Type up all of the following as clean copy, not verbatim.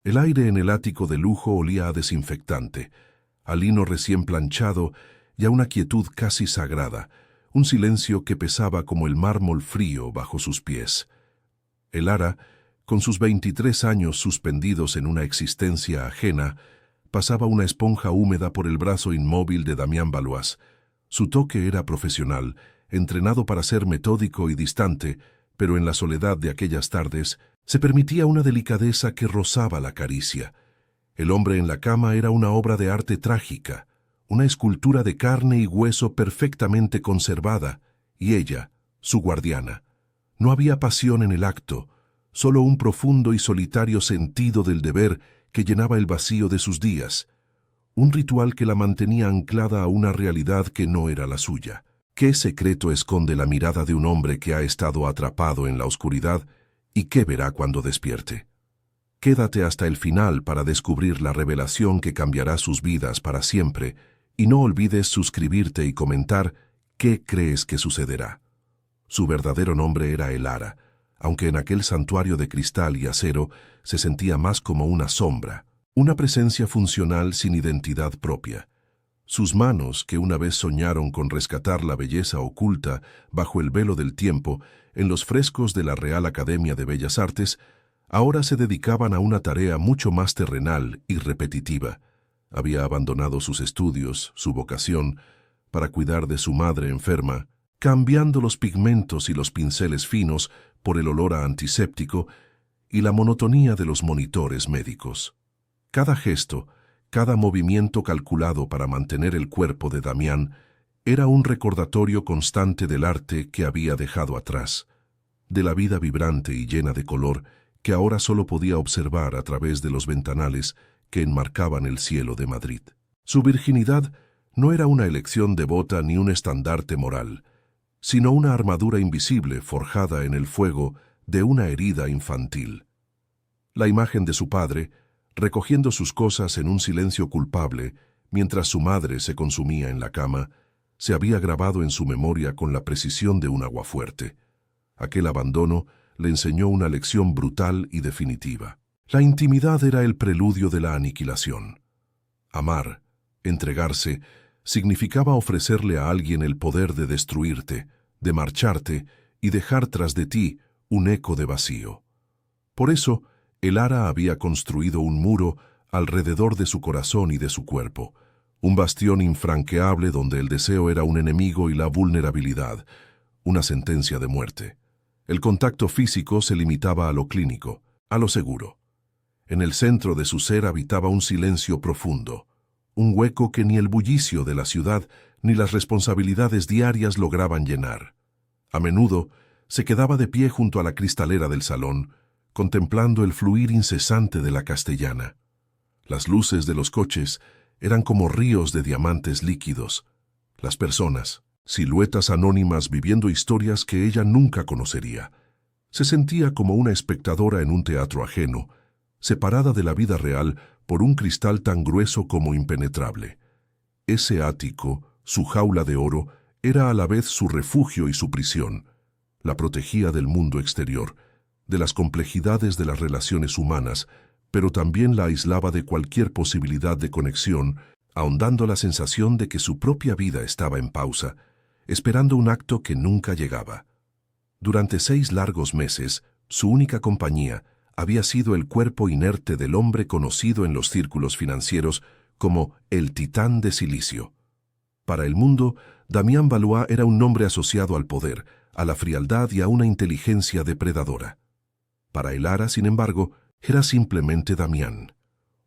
El aire en el ático de lujo olía a desinfectante, a lino recién planchado y a una quietud casi sagrada, un silencio que pesaba como el mármol frío bajo sus pies. Elara, con sus 23 años suspendidos en una existencia ajena, pasaba una esponja húmeda por el brazo inmóvil de Damián Valois. Su toque era profesional, entrenado para ser metódico y distante, pero en la soledad de aquellas tardes se permitía una delicadeza que rozaba la caricia. El hombre en la cama era una obra de arte trágica, una escultura de carne y hueso perfectamente conservada, y ella, su guardiana. No había pasión en el acto, solo un profundo y solitario sentido del deber que llenaba el vacío de sus días, un ritual que la mantenía anclada a una realidad que no era la suya. ¿Qué secreto esconde la mirada de un hombre que ha estado atrapado en la oscuridad y qué verá cuando despierte? Quédate hasta el final para descubrir la revelación que cambiará sus vidas para siempre, y no olvides suscribirte y comentar qué crees que sucederá. Su verdadero nombre era Elara, aunque en aquel santuario de cristal y acero se sentía más como una sombra, una presencia funcional sin identidad propia. Sus manos, que una vez soñaron con rescatar la belleza oculta bajo el velo del tiempo en los frescos de la Real Academia de Bellas Artes, ahora se dedicaban a una tarea mucho más terrenal y repetitiva. Había abandonado sus estudios, su vocación, para cuidar de su madre enferma, cambiando los pigmentos y los pinceles finos por el olor a antiséptico y la monotonía de los monitores médicos. Cada gesto, cada movimiento calculado para mantener el cuerpo de Damián era un recordatorio constante del arte que había dejado atrás, de la vida vibrante y llena de color que ahora solo podía observar a través de los ventanales que enmarcaban el cielo de Madrid. Su virginidad no era una elección devota ni un estandarte moral, sino una armadura invisible forjada en el fuego de una herida infantil. La imagen de su padre, recogiendo sus cosas en un silencio culpable, mientras su madre se consumía en la cama, se había grabado en su memoria con la precisión de un aguafuerte. Aquel abandono le enseñó una lección brutal y definitiva. La intimidad era el preludio de la aniquilación. Amar, entregarse, significaba ofrecerle a alguien el poder de destruirte, de marcharte y dejar tras de ti un eco de vacío. Por eso, Elara había construido un muro alrededor de su corazón y de su cuerpo, un bastión infranqueable donde el deseo era un enemigo y la vulnerabilidad, una sentencia de muerte. El contacto físico se limitaba a lo clínico, a lo seguro. En el centro de su ser habitaba un silencio profundo, un hueco que ni el bullicio de la ciudad ni las responsabilidades diarias lograban llenar. A menudo se quedaba de pie junto a la cristalera del salón, contemplando el fluir incesante de la Castellana. Las luces de los coches eran como ríos de diamantes líquidos. Las personas, siluetas anónimas viviendo historias que ella nunca conocería. Se sentía como una espectadora en un teatro ajeno, separada de la vida real por un cristal tan grueso como impenetrable. Ese ático, su jaula de oro, era a la vez su refugio y su prisión. La protegía del mundo exterior, de las complejidades de las relaciones humanas, pero también la aislaba de cualquier posibilidad de conexión, ahondando la sensación de que su propia vida estaba en pausa, esperando un acto que nunca llegaba. Durante 6 largos meses, su única compañía había sido el cuerpo inerte del hombre conocido en los círculos financieros como el Titán de Silicio. Para el mundo, Damián Valois era un nombre asociado al poder, a la frialdad y a una inteligencia depredadora. Para Elara, sin embargo, era simplemente Damián.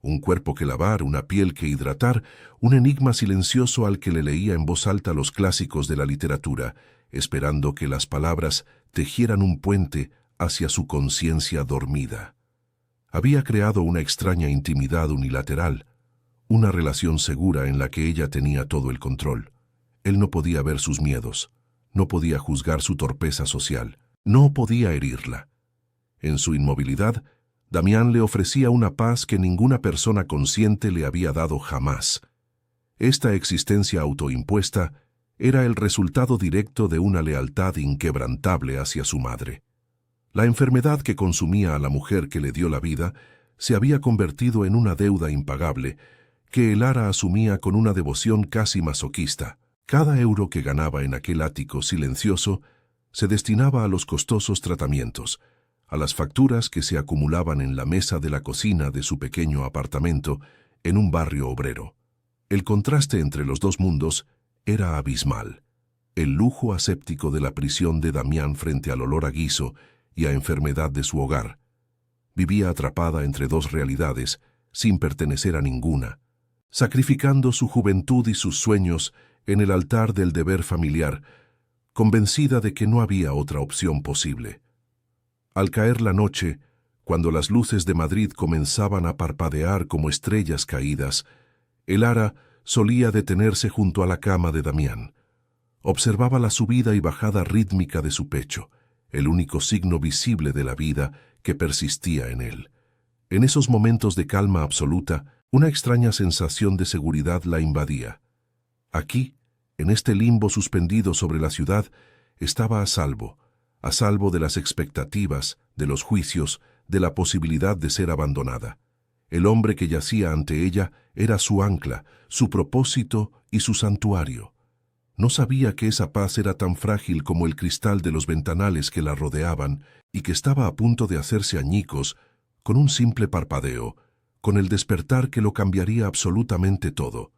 Un cuerpo que lavar, una piel que hidratar, un enigma silencioso al que le leía en voz alta los clásicos de la literatura, esperando que las palabras tejieran un puente hacia su conciencia dormida. Había creado una extraña intimidad unilateral, una relación segura en la que ella tenía todo el control. Él no podía ver sus miedos, no podía juzgar su torpeza social, no podía herirla. En su inmovilidad, Damián le ofrecía una paz que ninguna persona consciente le había dado jamás. Esta existencia autoimpuesta era el resultado directo de una lealtad inquebrantable hacia su madre. La enfermedad que consumía a la mujer que le dio la vida se había convertido en una deuda impagable que Elara asumía con una devoción casi masoquista. Cada euro que ganaba en aquel ático silencioso se destinaba a los costosos tratamientos, a las facturas que se acumulaban en la mesa de la cocina de su pequeño apartamento en un barrio obrero. El contraste entre los dos mundos era abismal. El lujo aséptico de la prisión de Damián frente al olor a guiso y a enfermedad de su hogar. Vivía atrapada entre dos realidades, sin pertenecer a ninguna, sacrificando su juventud y sus sueños en el altar del deber familiar, convencida de que no había otra opción posible. Al caer la noche, cuando las luces de Madrid comenzaban a parpadear como estrellas caídas, Elara solía detenerse junto a la cama de Damián. Observaba la subida y bajada rítmica de su pecho, el único signo visible de la vida que persistía en él. En esos momentos de calma absoluta, una extraña sensación de seguridad la invadía. Aquí, en este limbo suspendido sobre la ciudad, estaba a salvo de las expectativas, de los juicios, de la posibilidad de ser abandonada. El hombre que yacía ante ella era su ancla, su propósito y su santuario. No sabía que esa paz era tan frágil como el cristal de los ventanales que la rodeaban y que estaba a punto de hacerse añicos con un simple parpadeo, con el despertar que lo cambiaría absolutamente todo.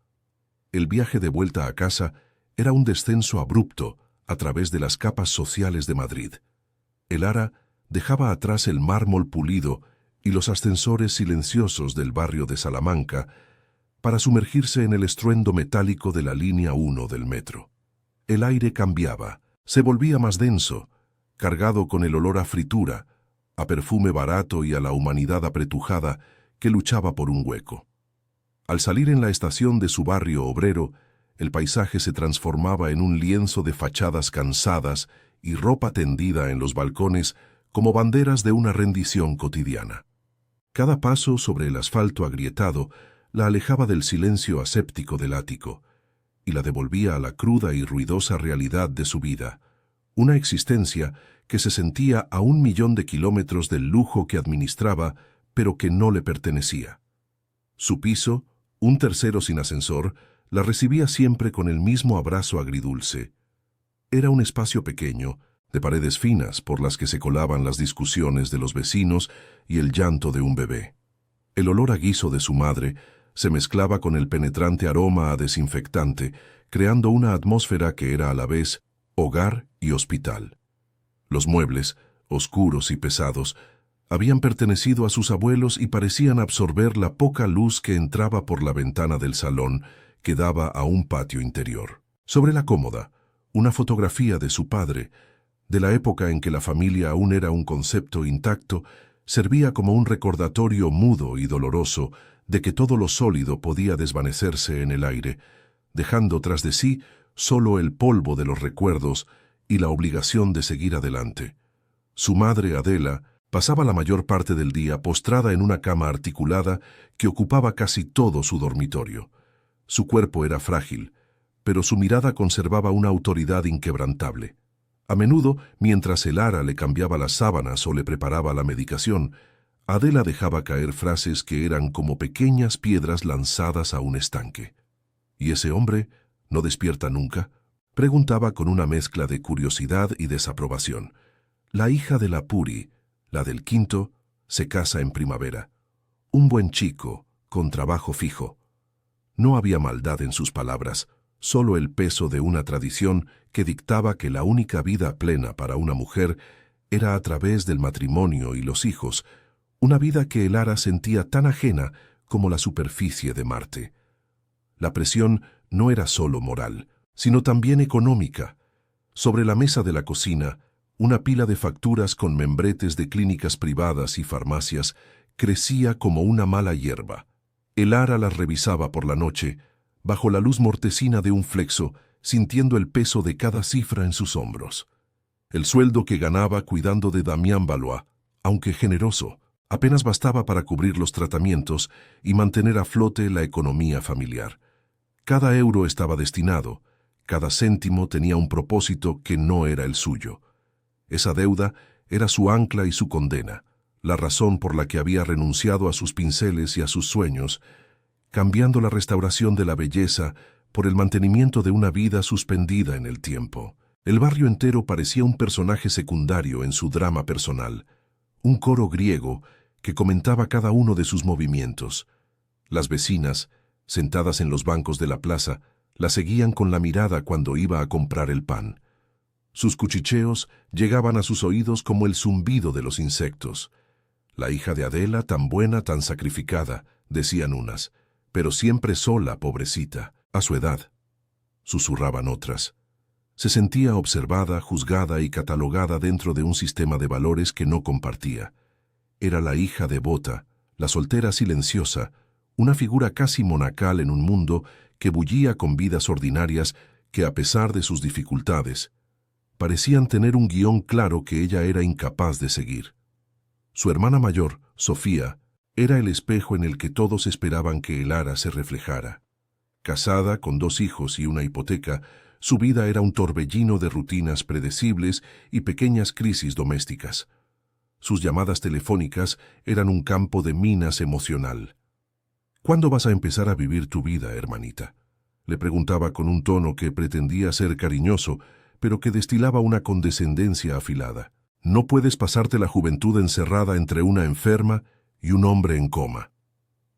El viaje de vuelta a casa era un descenso abrupto a través de las capas sociales de Madrid. Elara dejaba atrás el mármol pulido y los ascensores silenciosos del barrio de Salamanca para sumergirse en el estruendo metálico de la línea 1 del metro. El aire cambiaba, se volvía más denso, cargado con el olor a fritura, a perfume barato y a la humanidad apretujada que luchaba por un hueco. Al salir en la estación de su barrio obrero, el paisaje se transformaba en un lienzo de fachadas cansadas y ropa tendida en los balcones como banderas de una rendición cotidiana. Cada paso sobre el asfalto agrietado la alejaba del silencio aséptico del ático y la devolvía a la cruda y ruidosa realidad de su vida, una existencia que se sentía a 1.000.000 de kilómetros del lujo que administraba, pero que no le pertenecía. Su piso, un tercero sin ascensor, la recibía siempre con el mismo abrazo agridulce. Era un espacio pequeño, de paredes finas por las que se colaban las discusiones de los vecinos y el llanto de un bebé. El olor a guiso de su madre se mezclaba con el penetrante aroma a desinfectante, creando una atmósfera que era a la vez hogar y hospital. Los muebles, oscuros y pesados, habían pertenecido a sus abuelos y parecían absorber la poca luz que entraba por la ventana del salón que daba a un patio interior. Sobre la cómoda, una fotografía de su padre, de la época en que la familia aún era un concepto intacto, servía como un recordatorio mudo y doloroso de que todo lo sólido podía desvanecerse en el aire, dejando tras de sí solo el polvo de los recuerdos y la obligación de seguir adelante. Su madre, Adela, pasaba la mayor parte del día postrada en una cama articulada que ocupaba casi todo su dormitorio. Su cuerpo era frágil, pero su mirada conservaba una autoridad inquebrantable. A menudo, mientras Elara le cambiaba las sábanas o le preparaba la medicación, Adela dejaba caer frases que eran como pequeñas piedras lanzadas a un estanque. ¿Y ese hombre no despierta nunca?, preguntaba con una mezcla de curiosidad y desaprobación. La hija de la Puri, la del quinto, se casa en primavera. Un buen chico, con trabajo fijo. No había maldad en sus palabras, solo el peso de una tradición que dictaba que la única vida plena para una mujer era a través del matrimonio y los hijos, una vida que Elara sentía tan ajena como la superficie de Marte. La presión no era solo moral, sino también económica. Sobre la mesa de la cocina, una pila de facturas con membretes de clínicas privadas y farmacias crecía como una mala hierba. Elara las revisaba por la noche, bajo la luz mortecina de un flexo, sintiendo el peso de cada cifra en sus hombros. El sueldo que ganaba cuidando de Damián Valois, aunque generoso, apenas bastaba para cubrir los tratamientos y mantener a flote la economía familiar. Cada euro estaba destinado, cada céntimo tenía un propósito que no era el suyo. Esa deuda era su ancla y su condena, la razón por la que había renunciado a sus pinceles y a sus sueños, cambiando la restauración de la belleza por el mantenimiento de una vida suspendida en el tiempo. El barrio entero parecía un personaje secundario en su drama personal, un coro griego que comentaba cada uno de sus movimientos. Las vecinas, sentadas en los bancos de la plaza, la seguían con la mirada cuando iba a comprar el pan. Sus cuchicheos llegaban a sus oídos como el zumbido de los insectos. La hija de Adela, tan buena, tan sacrificada, decían unas, pero siempre sola, pobrecita, a su edad, susurraban otras. Se sentía observada, juzgada y catalogada dentro de un sistema de valores que no compartía. Era la hija devota, la soltera silenciosa, una figura casi monacal en un mundo que bullía con vidas ordinarias que, a pesar de sus dificultades, parecían tener un guión claro que ella era incapaz de seguir. Su hermana mayor, Sofía, era el espejo en el que todos esperaban que Elara se reflejara. Casada, con 2 hijos y una hipoteca, su vida era un torbellino de rutinas predecibles y pequeñas crisis domésticas. Sus llamadas telefónicas eran un campo de minas emocional. «¿Cuándo vas a empezar a vivir tu vida, hermanita?», le preguntaba con un tono que pretendía ser cariñoso, pero que destilaba una condescendencia afilada. «No puedes pasarte la juventud encerrada entre una enferma y un hombre en coma».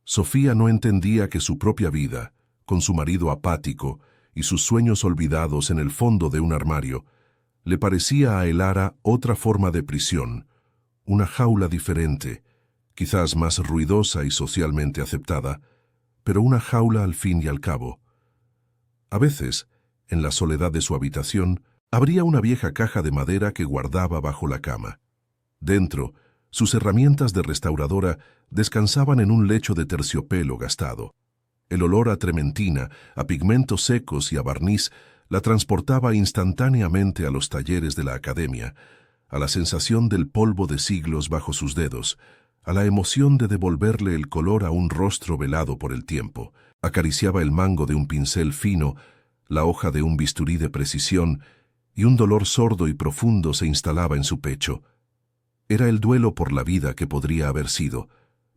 Sofía no entendía que su propia vida, con su marido apático y sus sueños olvidados en el fondo de un armario, le parecía a Elara otra forma de prisión, una jaula diferente, quizás más ruidosa y socialmente aceptada, pero una jaula al fin y al cabo. A veces, en la soledad de su habitación, abría una vieja caja de madera que guardaba bajo la cama. Dentro, sus herramientas de restauradora descansaban en un lecho de terciopelo gastado. El olor a trementina, a pigmentos secos y a barniz la transportaba instantáneamente a los talleres de la academia, a la sensación del polvo de siglos bajo sus dedos, a la emoción de devolverle el color a un rostro velado por el tiempo. Acariciaba el mango de un pincel fino, la hoja de un bisturí de precisión, y un dolor sordo y profundo se instalaba en su pecho. Era el duelo por la vida que podría haber sido,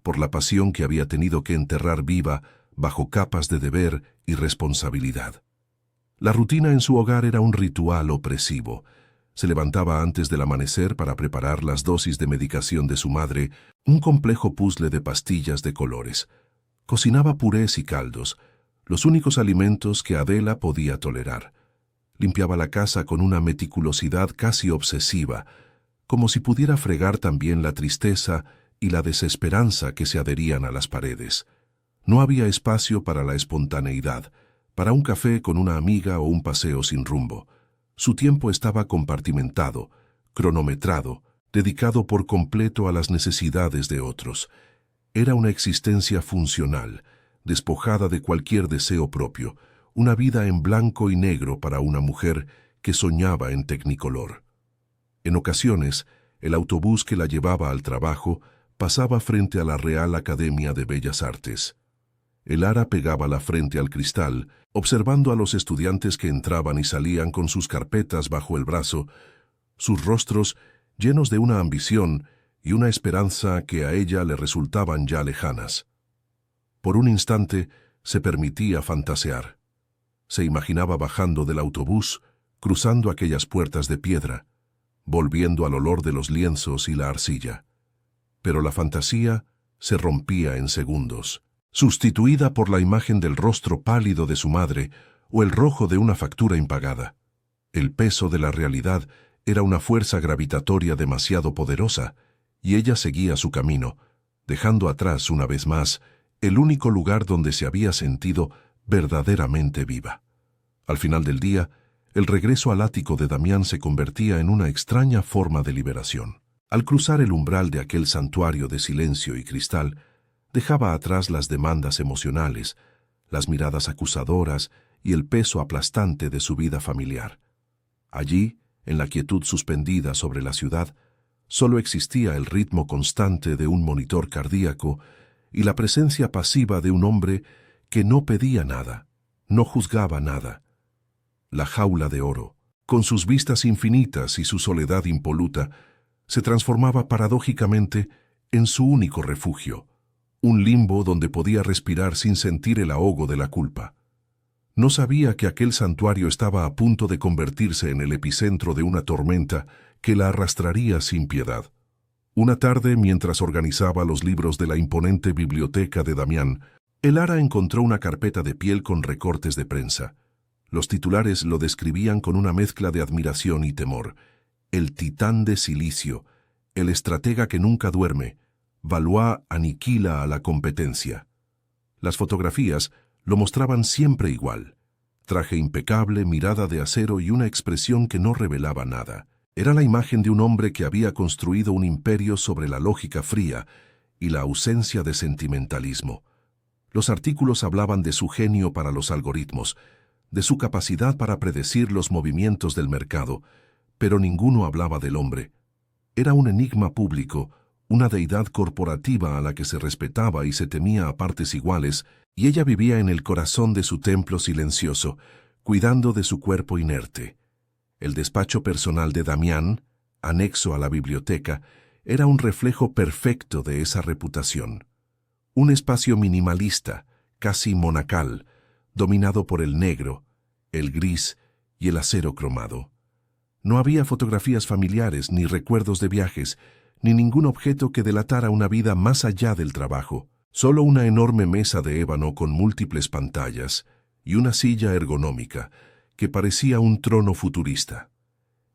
por la pasión que había tenido que enterrar viva bajo capas de deber y responsabilidad. La rutina en su hogar era un ritual opresivo. Se levantaba antes del amanecer para preparar las dosis de medicación de su madre, un complejo puzzle de pastillas de colores. Cocinaba purés y caldos, los únicos alimentos que Adela podía tolerar. Limpiaba la casa con una meticulosidad casi obsesiva, como si pudiera fregar también la tristeza y la desesperanza que se adherían a las paredes. No había espacio para la espontaneidad, para un café con una amiga o un paseo sin rumbo. Su tiempo estaba compartimentado, cronometrado, dedicado por completo a las necesidades de otros. Era una existencia funcional, despojada de cualquier deseo propio, una vida en blanco y negro para una mujer que soñaba en tecnicolor. En ocasiones, el autobús que la llevaba al trabajo pasaba frente a la Real Academia de Bellas Artes. Elara pegaba la frente al cristal, observando a los estudiantes que entraban y salían con sus carpetas bajo el brazo, sus rostros llenos de una ambición y una esperanza que a ella le resultaban ya lejanas. Por un instante se permitía fantasear. Se imaginaba bajando del autobús, cruzando aquellas puertas de piedra, volviendo al olor de los lienzos y la arcilla. Pero la fantasía se rompía en segundos, sustituida por la imagen del rostro pálido de su madre o el rojo de una factura impagada. El peso de la realidad era una fuerza gravitatoria demasiado poderosa, y ella seguía su camino, dejando atrás una vez más el único lugar donde se había sentido verdaderamente viva. Al final del día, el regreso al ático de Damián se convertía en una extraña forma de liberación. Al cruzar el umbral de aquel santuario de silencio y cristal, dejaba atrás las demandas emocionales, las miradas acusadoras y el peso aplastante de su vida familiar. Allí, en la quietud suspendida sobre la ciudad, solo existía el ritmo constante de un monitor cardíaco y la presencia pasiva de un hombre que no pedía nada, no juzgaba nada. La jaula de oro, con sus vistas infinitas y su soledad impoluta, se transformaba paradójicamente en su único refugio, un limbo donde podía respirar sin sentir el ahogo de la culpa. No sabía que aquel santuario estaba a punto de convertirse en el epicentro de una tormenta que la arrastraría sin piedad. Una tarde, mientras organizaba los libros de la imponente biblioteca de Damián, Elara encontró una carpeta de piel con recortes de prensa. Los titulares lo describían con una mezcla de admiración y temor. El titán de silicio, el estratega que nunca duerme, Valois aniquila a la competencia. Las fotografías lo mostraban siempre igual. Traje impecable, mirada de acero y una expresión que no revelaba nada. Era la imagen de un hombre que había construido un imperio sobre la lógica fría y la ausencia de sentimentalismo. Los artículos hablaban de su genio para los algoritmos, de su capacidad para predecir los movimientos del mercado, pero ninguno hablaba del hombre. Era un enigma público, una deidad corporativa a la que se respetaba y se temía a partes iguales, y ella vivía en el corazón de su templo silencioso, cuidando de su cuerpo inerte. El despacho personal de Damián, anexo a la biblioteca, era un reflejo perfecto de esa reputación. Un espacio minimalista, casi monacal, dominado por el negro, el gris y el acero cromado. No había fotografías familiares, ni recuerdos de viajes, ni ningún objeto que delatara una vida más allá del trabajo. Solo una enorme mesa de ébano con múltiples pantallas y una silla ergonómica que parecía un trono futurista.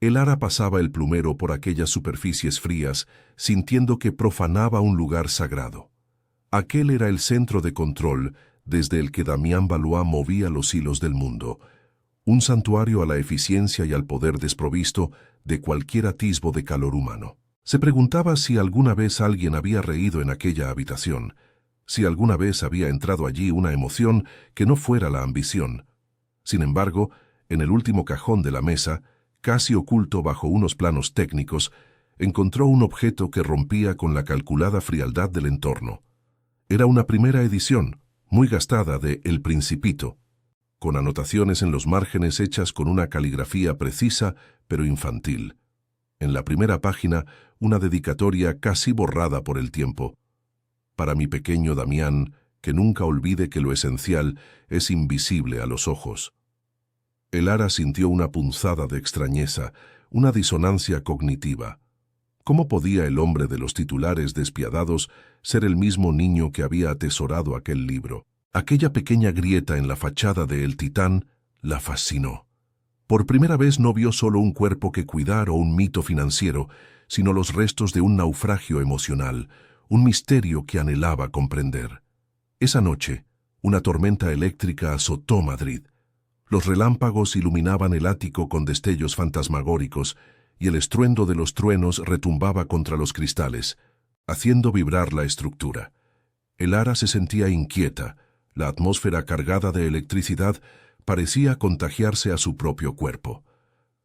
Elara pasaba el plumero por aquellas superficies frías, sintiendo que profanaba un lugar sagrado. Aquel era el centro de control desde el que Damián Valois movía los hilos del mundo, un santuario a la eficiencia y al poder desprovisto de cualquier atisbo de calor humano. Se preguntaba si alguna vez alguien había reído en aquella habitación, si alguna vez había entrado allí una emoción que no fuera la ambición. Sin embargo, en el último cajón de la mesa, casi oculto bajo unos planos técnicos, encontró un objeto que rompía con la calculada frialdad del entorno. Era una primera edición, muy gastada, de El Principito, con anotaciones en los márgenes hechas con una caligrafía precisa pero infantil. En la primera página, una dedicatoria casi borrada por el tiempo. Para mi pequeño Damián, que nunca olvide que lo esencial es invisible a los ojos. Elara sintió una punzada de extrañeza, una disonancia cognitiva. ¿Cómo podía el hombre de los titulares despiadados ser el mismo niño que había atesorado aquel libro? Aquella pequeña grieta en la fachada de El Titán la fascinó. Por primera vez no vio solo un cuerpo que cuidar o un mito financiero, sino los restos de un naufragio emocional, un misterio que anhelaba comprender. Esa noche, una tormenta eléctrica azotó Madrid. Los relámpagos iluminaban el ático con destellos fantasmagóricos y el estruendo de los truenos retumbaba contra los cristales, haciendo vibrar la estructura. Elara se sentía inquieta. La atmósfera cargada de electricidad parecía contagiarse a su propio cuerpo.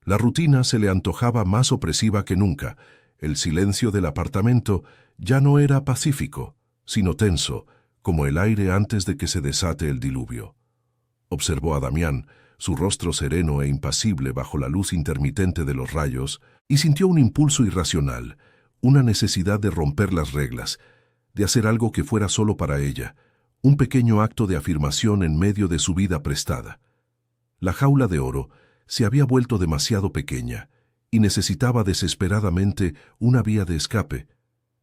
La rutina se le antojaba más opresiva que nunca. El silencio del apartamento ya no era pacífico, sino tenso, como el aire antes de que se desate el diluvio. Observó a Damián, su rostro sereno e impasible bajo la luz intermitente de los rayos, y sintió un impulso irracional, una necesidad de romper las reglas, de hacer algo que fuera solo para ella, un pequeño acto de afirmación en medio de su vida prestada. La jaula de oro se había vuelto demasiado pequeña y necesitaba desesperadamente una vía de escape,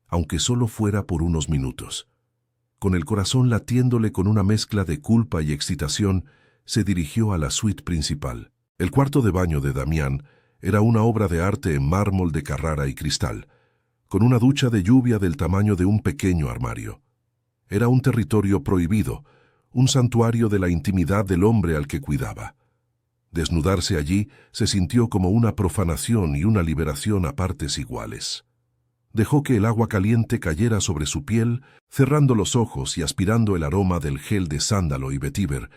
aunque solo fuera por unos minutos. Con el corazón latiéndole con una mezcla de culpa y excitación, se dirigió a la suite principal. El cuarto de baño de Damián era una obra de arte en mármol de Carrara y cristal, con una ducha de lluvia del tamaño de un pequeño armario. Era un territorio prohibido, un santuario de la intimidad del hombre al que cuidaba. Desnudarse allí se sintió como una profanación y una liberación a partes iguales. Dejó que el agua caliente cayera sobre su piel, cerrando los ojos y aspirando el aroma del gel de sándalo y vetiver,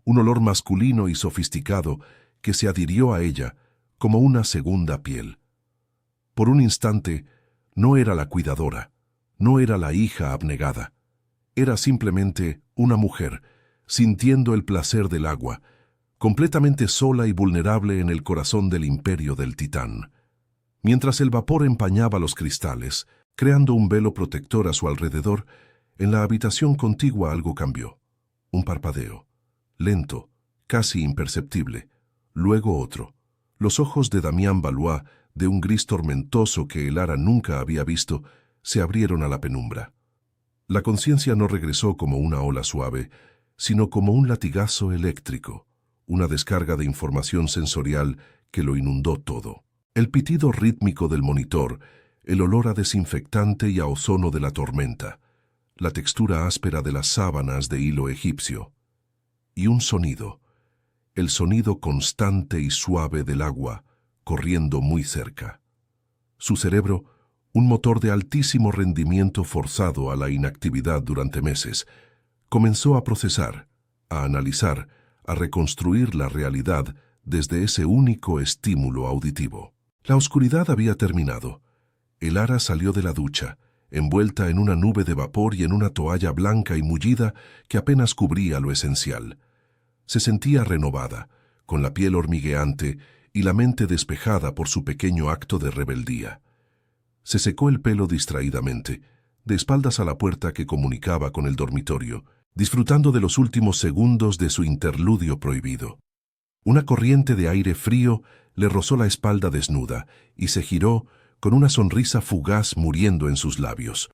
un olor masculino y sofisticado que se adhirió a ella como una segunda piel. Por un instante, no era la cuidadora, no era la hija abnegada. Era simplemente una mujer, sintiendo el placer del agua, completamente sola y vulnerable en el corazón del imperio del Titán. Mientras el vapor empañaba los cristales, Creando un velo protector a su alrededor, en la habitación contigua algo cambió. Un parpadeo, lento, casi imperceptible, luego otro. Los ojos de Damián Valois, de un gris tormentoso que Elara nunca había visto, se abrieron a la penumbra. La conciencia no regresó como una ola suave, sino como un latigazo eléctrico, una descarga de información sensorial que lo inundó todo. El pitido rítmico del monitor, el olor a desinfectante y a ozono de la tormenta, la textura áspera de las sábanas de hilo egipcio, y un sonido, el sonido constante y suave del agua corriendo muy cerca. Su cerebro, un motor de altísimo rendimiento forzado a la inactividad durante meses, comenzó a procesar, a analizar, a reconstruir la realidad desde ese único estímulo auditivo. La oscuridad había terminado. Elara salió de la ducha, envuelta en una nube de vapor y en una toalla blanca y mullida que apenas cubría lo esencial. Se sentía renovada, con la piel hormigueante y la mente despejada por su pequeño acto de rebeldía. Se secó el pelo distraídamente, de espaldas a la puerta que comunicaba con el dormitorio, disfrutando de los últimos segundos de su interludio prohibido. Una corriente de aire frío le rozó la espalda desnuda y se giró con una sonrisa fugaz muriendo en sus labios.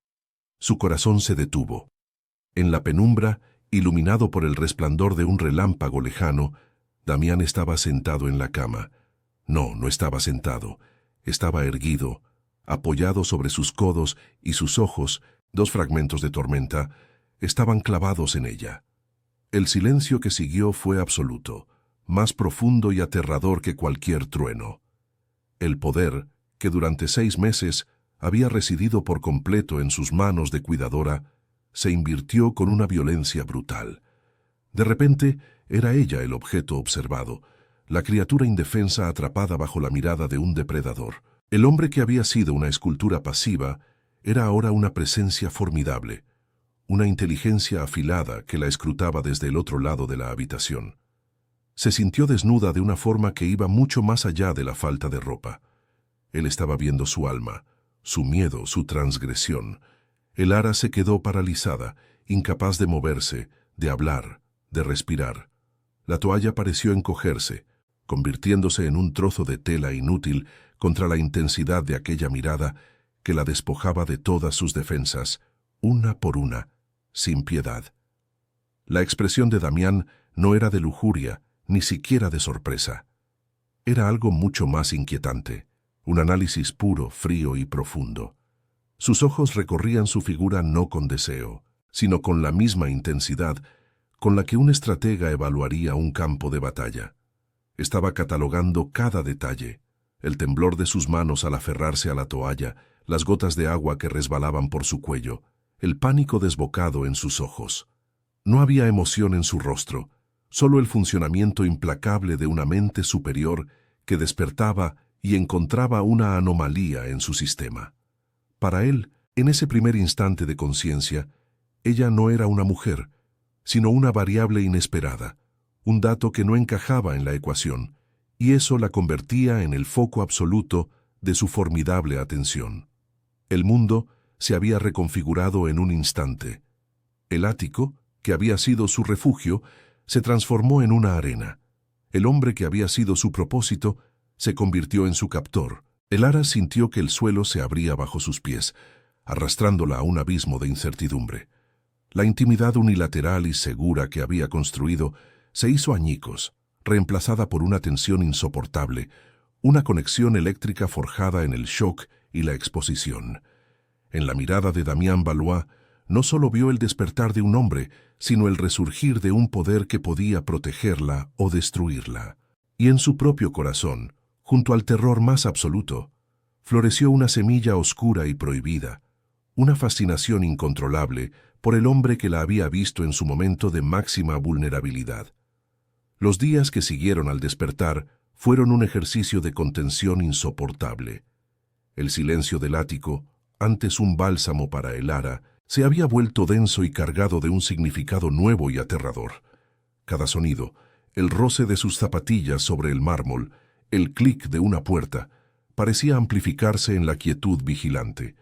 Su corazón se detuvo. En la penumbra, iluminado por el resplandor de un relámpago lejano, Damián estaba sentado en la cama. No, no estaba sentado. Estaba erguido, apoyado sobre sus codos y sus ojos, dos fragmentos de tormenta, estaban clavados en ella. El silencio que siguió fue absoluto, más profundo y aterrador que cualquier trueno. El poder, que durante 6 meses había residido por completo en sus manos de cuidadora, se invirtió con una violencia brutal. De repente, era ella el objeto observado, la criatura indefensa atrapada bajo la mirada de un depredador. El hombre que había sido una escultura pasiva era ahora una presencia formidable, una inteligencia afilada que la escrutaba desde el otro lado de la habitación. Se sintió desnuda de una forma que iba mucho más allá de la falta de ropa. Él estaba viendo su alma, su miedo, su transgresión. Elara se quedó paralizada, incapaz de moverse, de hablar, de respirar. La toalla pareció encogerse, convirtiéndose en un trozo de tela inútil contra la intensidad de aquella mirada que la despojaba de todas sus defensas, una por una, sin piedad. La expresión de Damián no era de lujuria, ni siquiera de sorpresa. Era algo mucho más inquietante, un análisis puro, frío y profundo. Sus ojos recorrían su figura no con deseo, sino con la misma intensidad con la que un estratega evaluaría un campo de batalla. Estaba catalogando cada detalle, el temblor de sus manos al aferrarse a la toalla, las gotas de agua que resbalaban por su cuello, el pánico desbocado en sus ojos. No había emoción en su rostro, solo el funcionamiento implacable de una mente superior que despertaba y encontraba una anomalía en su sistema. Para él, en ese primer instante de conciencia, ella no era una mujer, sino una variable inesperada, un dato que no encajaba en la ecuación, y eso la convertía en el foco absoluto de su formidable atención. El mundo se había reconfigurado en un instante. El ático, que había sido su refugio, se transformó en una arena. El hombre que había sido su propósito se convirtió en su captor. Elara sintió que el suelo se abría bajo sus pies, arrastrándola a un abismo de incertidumbre. La intimidad unilateral y segura que había construido se hizo añicos, reemplazada por una tensión insoportable, una conexión eléctrica forjada en el shock y la exposición. En la mirada de Damián Valois no solo vio el despertar de un hombre, sino el resurgir de un poder que podía protegerla o destruirla. Y en su propio corazón, junto al terror más absoluto, floreció una semilla oscura y prohibida, una fascinación incontrolable por el hombre que la había visto en su momento de máxima vulnerabilidad. Los días que siguieron al despertar fueron un ejercicio de contención insoportable. El silencio del ático, antes un bálsamo para Elara, se había vuelto denso y cargado de un significado nuevo y aterrador. Cada sonido, el roce de sus zapatillas sobre el mármol, el clic de una puerta, parecía amplificarse en la quietud vigilante.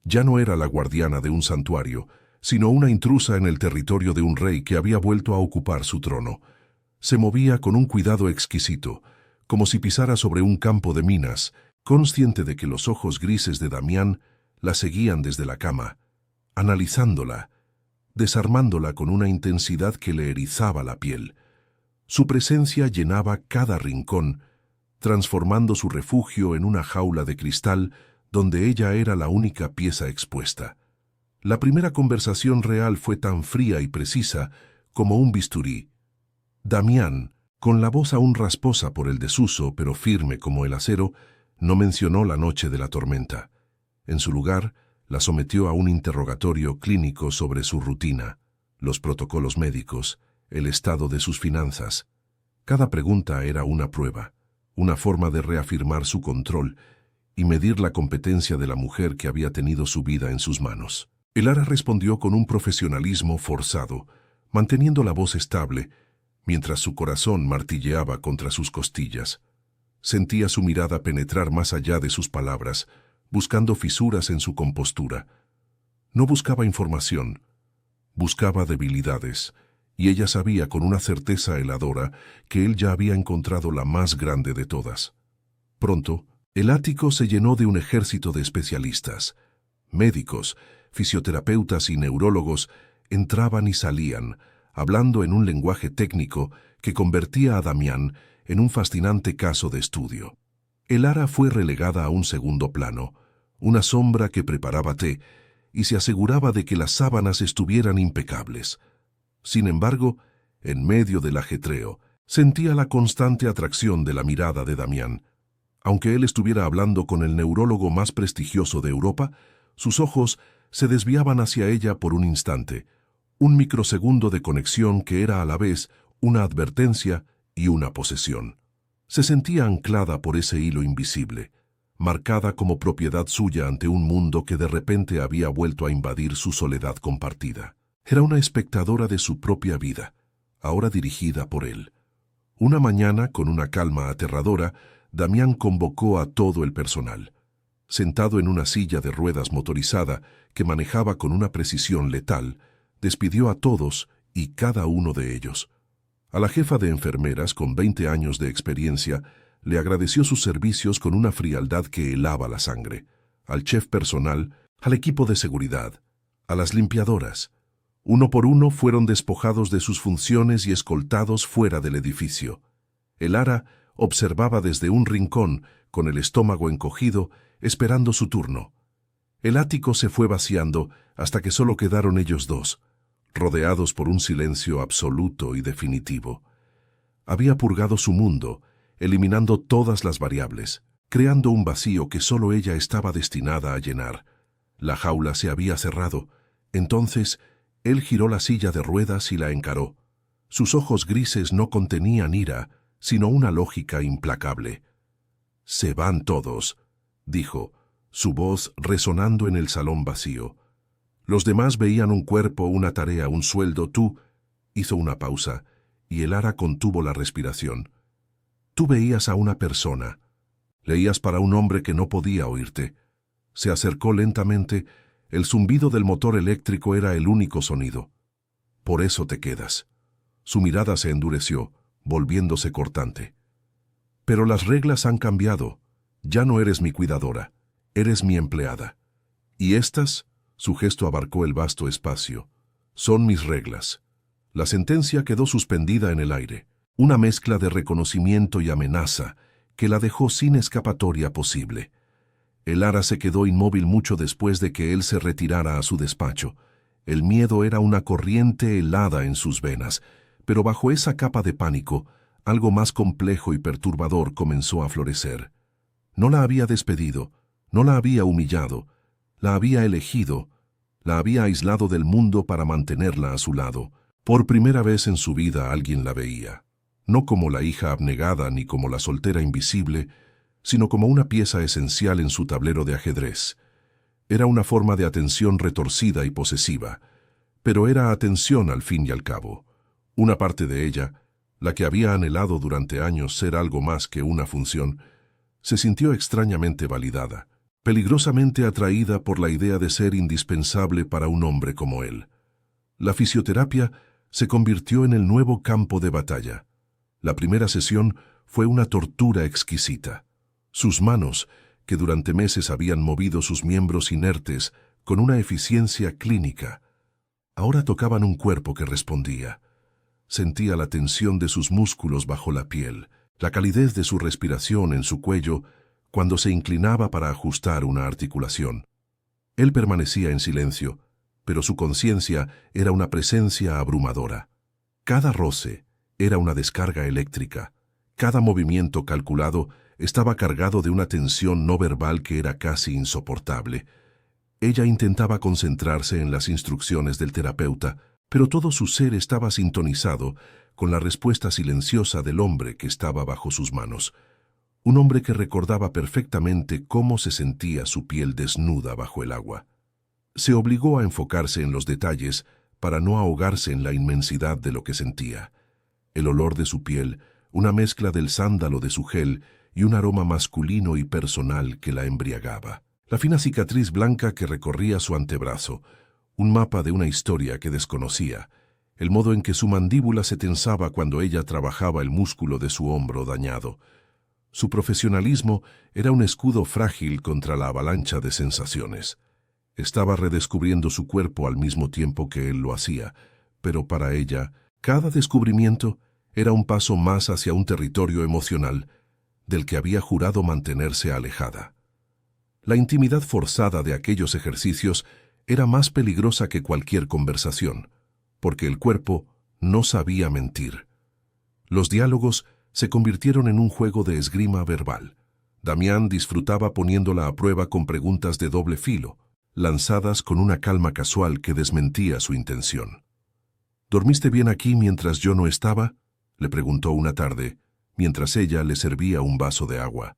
Ya no era la guardiana de un santuario, sino una intrusa en el territorio de un rey que había vuelto a ocupar su trono. Se movía con un cuidado exquisito, como si pisara sobre un campo de minas, consciente de que los ojos grises de Damián la seguían desde la cama, analizándola, desarmándola con una intensidad que le erizaba la piel. Su presencia llenaba cada rincón, transformando su refugio en una jaula de cristal donde ella era la única pieza expuesta. La primera conversación real fue tan fría y precisa como un bisturí. Damián, con la voz aún rasposa por el desuso, pero firme como el acero, no mencionó la noche de la tormenta. En su lugar, la sometió a un interrogatorio clínico sobre su rutina, los protocolos médicos, el estado de sus finanzas. Cada pregunta era una prueba, una forma de reafirmar su control y medir la competencia de la mujer que había tenido su vida en sus manos. Elara respondió con un profesionalismo forzado, manteniendo la voz estable, mientras su corazón martilleaba contra sus costillas. Sentía su mirada penetrar más allá de sus palabras, buscando fisuras en su compostura. No buscaba información, buscaba debilidades, y ella sabía con una certeza heladora que él ya había encontrado la más grande de todas. Pronto, el ático se llenó de un ejército de especialistas. Médicos, fisioterapeutas y neurólogos entraban y salían, hablando en un lenguaje técnico que convertía a Damián en un fascinante caso de estudio. Elara fue relegada a un segundo plano, una sombra que preparaba té y se aseguraba de que las sábanas estuvieran impecables. Sin embargo, en medio del ajetreo, sentía la constante atracción de la mirada de Damián. Aunque él estuviera hablando con el neurólogo más prestigioso de Europa, sus ojos se desviaban hacia ella por un instante, un microsegundo de conexión que era a la vez una advertencia y una posesión. Se sentía anclada por ese hilo invisible, marcada como propiedad suya ante un mundo que de repente había vuelto a invadir su soledad compartida. Era una espectadora de su propia vida, ahora dirigida por él. Una mañana, con una calma aterradora, Damián convocó a todo el personal. Sentado en una silla de ruedas motorizada que manejaba con una precisión letal, despidió a todos y cada uno de ellos. A la jefa de enfermeras, con 20 años de experiencia, le agradeció sus servicios con una frialdad que helaba la sangre. Al chef personal, al equipo de seguridad, a las limpiadoras. Uno por uno fueron despojados de sus funciones y escoltados fuera del edificio. Elara observaba desde un rincón, con el estómago encogido, esperando su turno. El ático se fue vaciando hasta que solo quedaron ellos dos, rodeados por un silencio absoluto y definitivo. Había purgado su mundo, eliminando todas las variables, creando un vacío que solo ella estaba destinada a llenar. La jaula se había cerrado. Entonces, él giró la silla de ruedas y la encaró. Sus ojos grises no contenían ira, sino una lógica implacable. «Se van todos», dijo, su voz resonando en el salón vacío. Los demás veían un cuerpo, una tarea, un sueldo. Tú... Hizo una pausa, y Elara contuvo la respiración. Tú veías a una persona. Leías para un hombre que no podía oírte. Se acercó lentamente. El zumbido del motor eléctrico era el único sonido. Por eso te quedas. Su mirada se endureció, volviéndose cortante. Pero las reglas han cambiado. Ya no eres mi cuidadora. Eres mi empleada. Y estas, su gesto abarcó el vasto espacio, son mis reglas. La sentencia quedó suspendida en el aire, una mezcla de reconocimiento y amenaza que la dejó sin escapatoria posible. Elara se quedó inmóvil mucho después de que él se retirara a su despacho. El miedo era una corriente helada en sus venas, pero bajo esa capa de pánico, algo más complejo y perturbador comenzó a florecer. No la había despedido, no la había humillado, la había elegido, la había aislado del mundo para mantenerla a su lado. Por primera vez en su vida alguien la veía, no como la hija abnegada ni como la soltera invisible, sino como una pieza esencial en su tablero de ajedrez. Era una forma de atención retorcida y posesiva, pero era atención al fin y al cabo. Una parte de ella, la que había anhelado durante años ser algo más que una función, se sintió extrañamente validada. peligrosamente atraída por la idea de ser indispensable para un hombre como él. La fisioterapia se convirtió en el nuevo campo de batalla. La primera sesión fue una tortura exquisita. Sus manos, que durante meses habían movido sus miembros inertes con una eficiencia clínica, ahora tocaban un cuerpo que respondía. Sentía la tensión de sus músculos bajo la piel, la calidez de su respiración en su cuello cuando se inclinaba para ajustar una articulación. Él permanecía en silencio, pero su conciencia era una presencia abrumadora. Cada roce era una descarga eléctrica. Cada movimiento calculado estaba cargado de una tensión no verbal que era casi insoportable. Ella intentaba concentrarse en las instrucciones del terapeuta, pero todo su ser estaba sintonizado con la respuesta silenciosa del hombre que estaba bajo sus manos. Un hombre que recordaba perfectamente cómo se sentía su piel desnuda bajo el agua. Se obligó a enfocarse en los detalles para no ahogarse en la inmensidad de lo que sentía. El olor de su piel, una mezcla del sándalo de su gel y un aroma masculino y personal que la embriagaba. La fina cicatriz blanca que recorría su antebrazo, un mapa de una historia que desconocía, el modo en que su mandíbula se tensaba cuando ella trabajaba el músculo de su hombro dañado. Su profesionalismo era un escudo frágil contra la avalancha de sensaciones. Estaba redescubriendo su cuerpo al mismo tiempo que él lo hacía, pero para ella, cada descubrimiento era un paso más hacia un territorio emocional del que había jurado mantenerse alejada. La intimidad forzada de aquellos ejercicios era más peligrosa que cualquier conversación, porque el cuerpo no sabía mentir. Los diálogos se convirtieron en un juego de esgrima verbal. Damián disfrutaba poniéndola a prueba con preguntas de doble filo, lanzadas con una calma casual que desmentía su intención. ¿Dormiste bien aquí mientras yo no estaba?, le preguntó una tarde, mientras ella le servía un vaso de agua.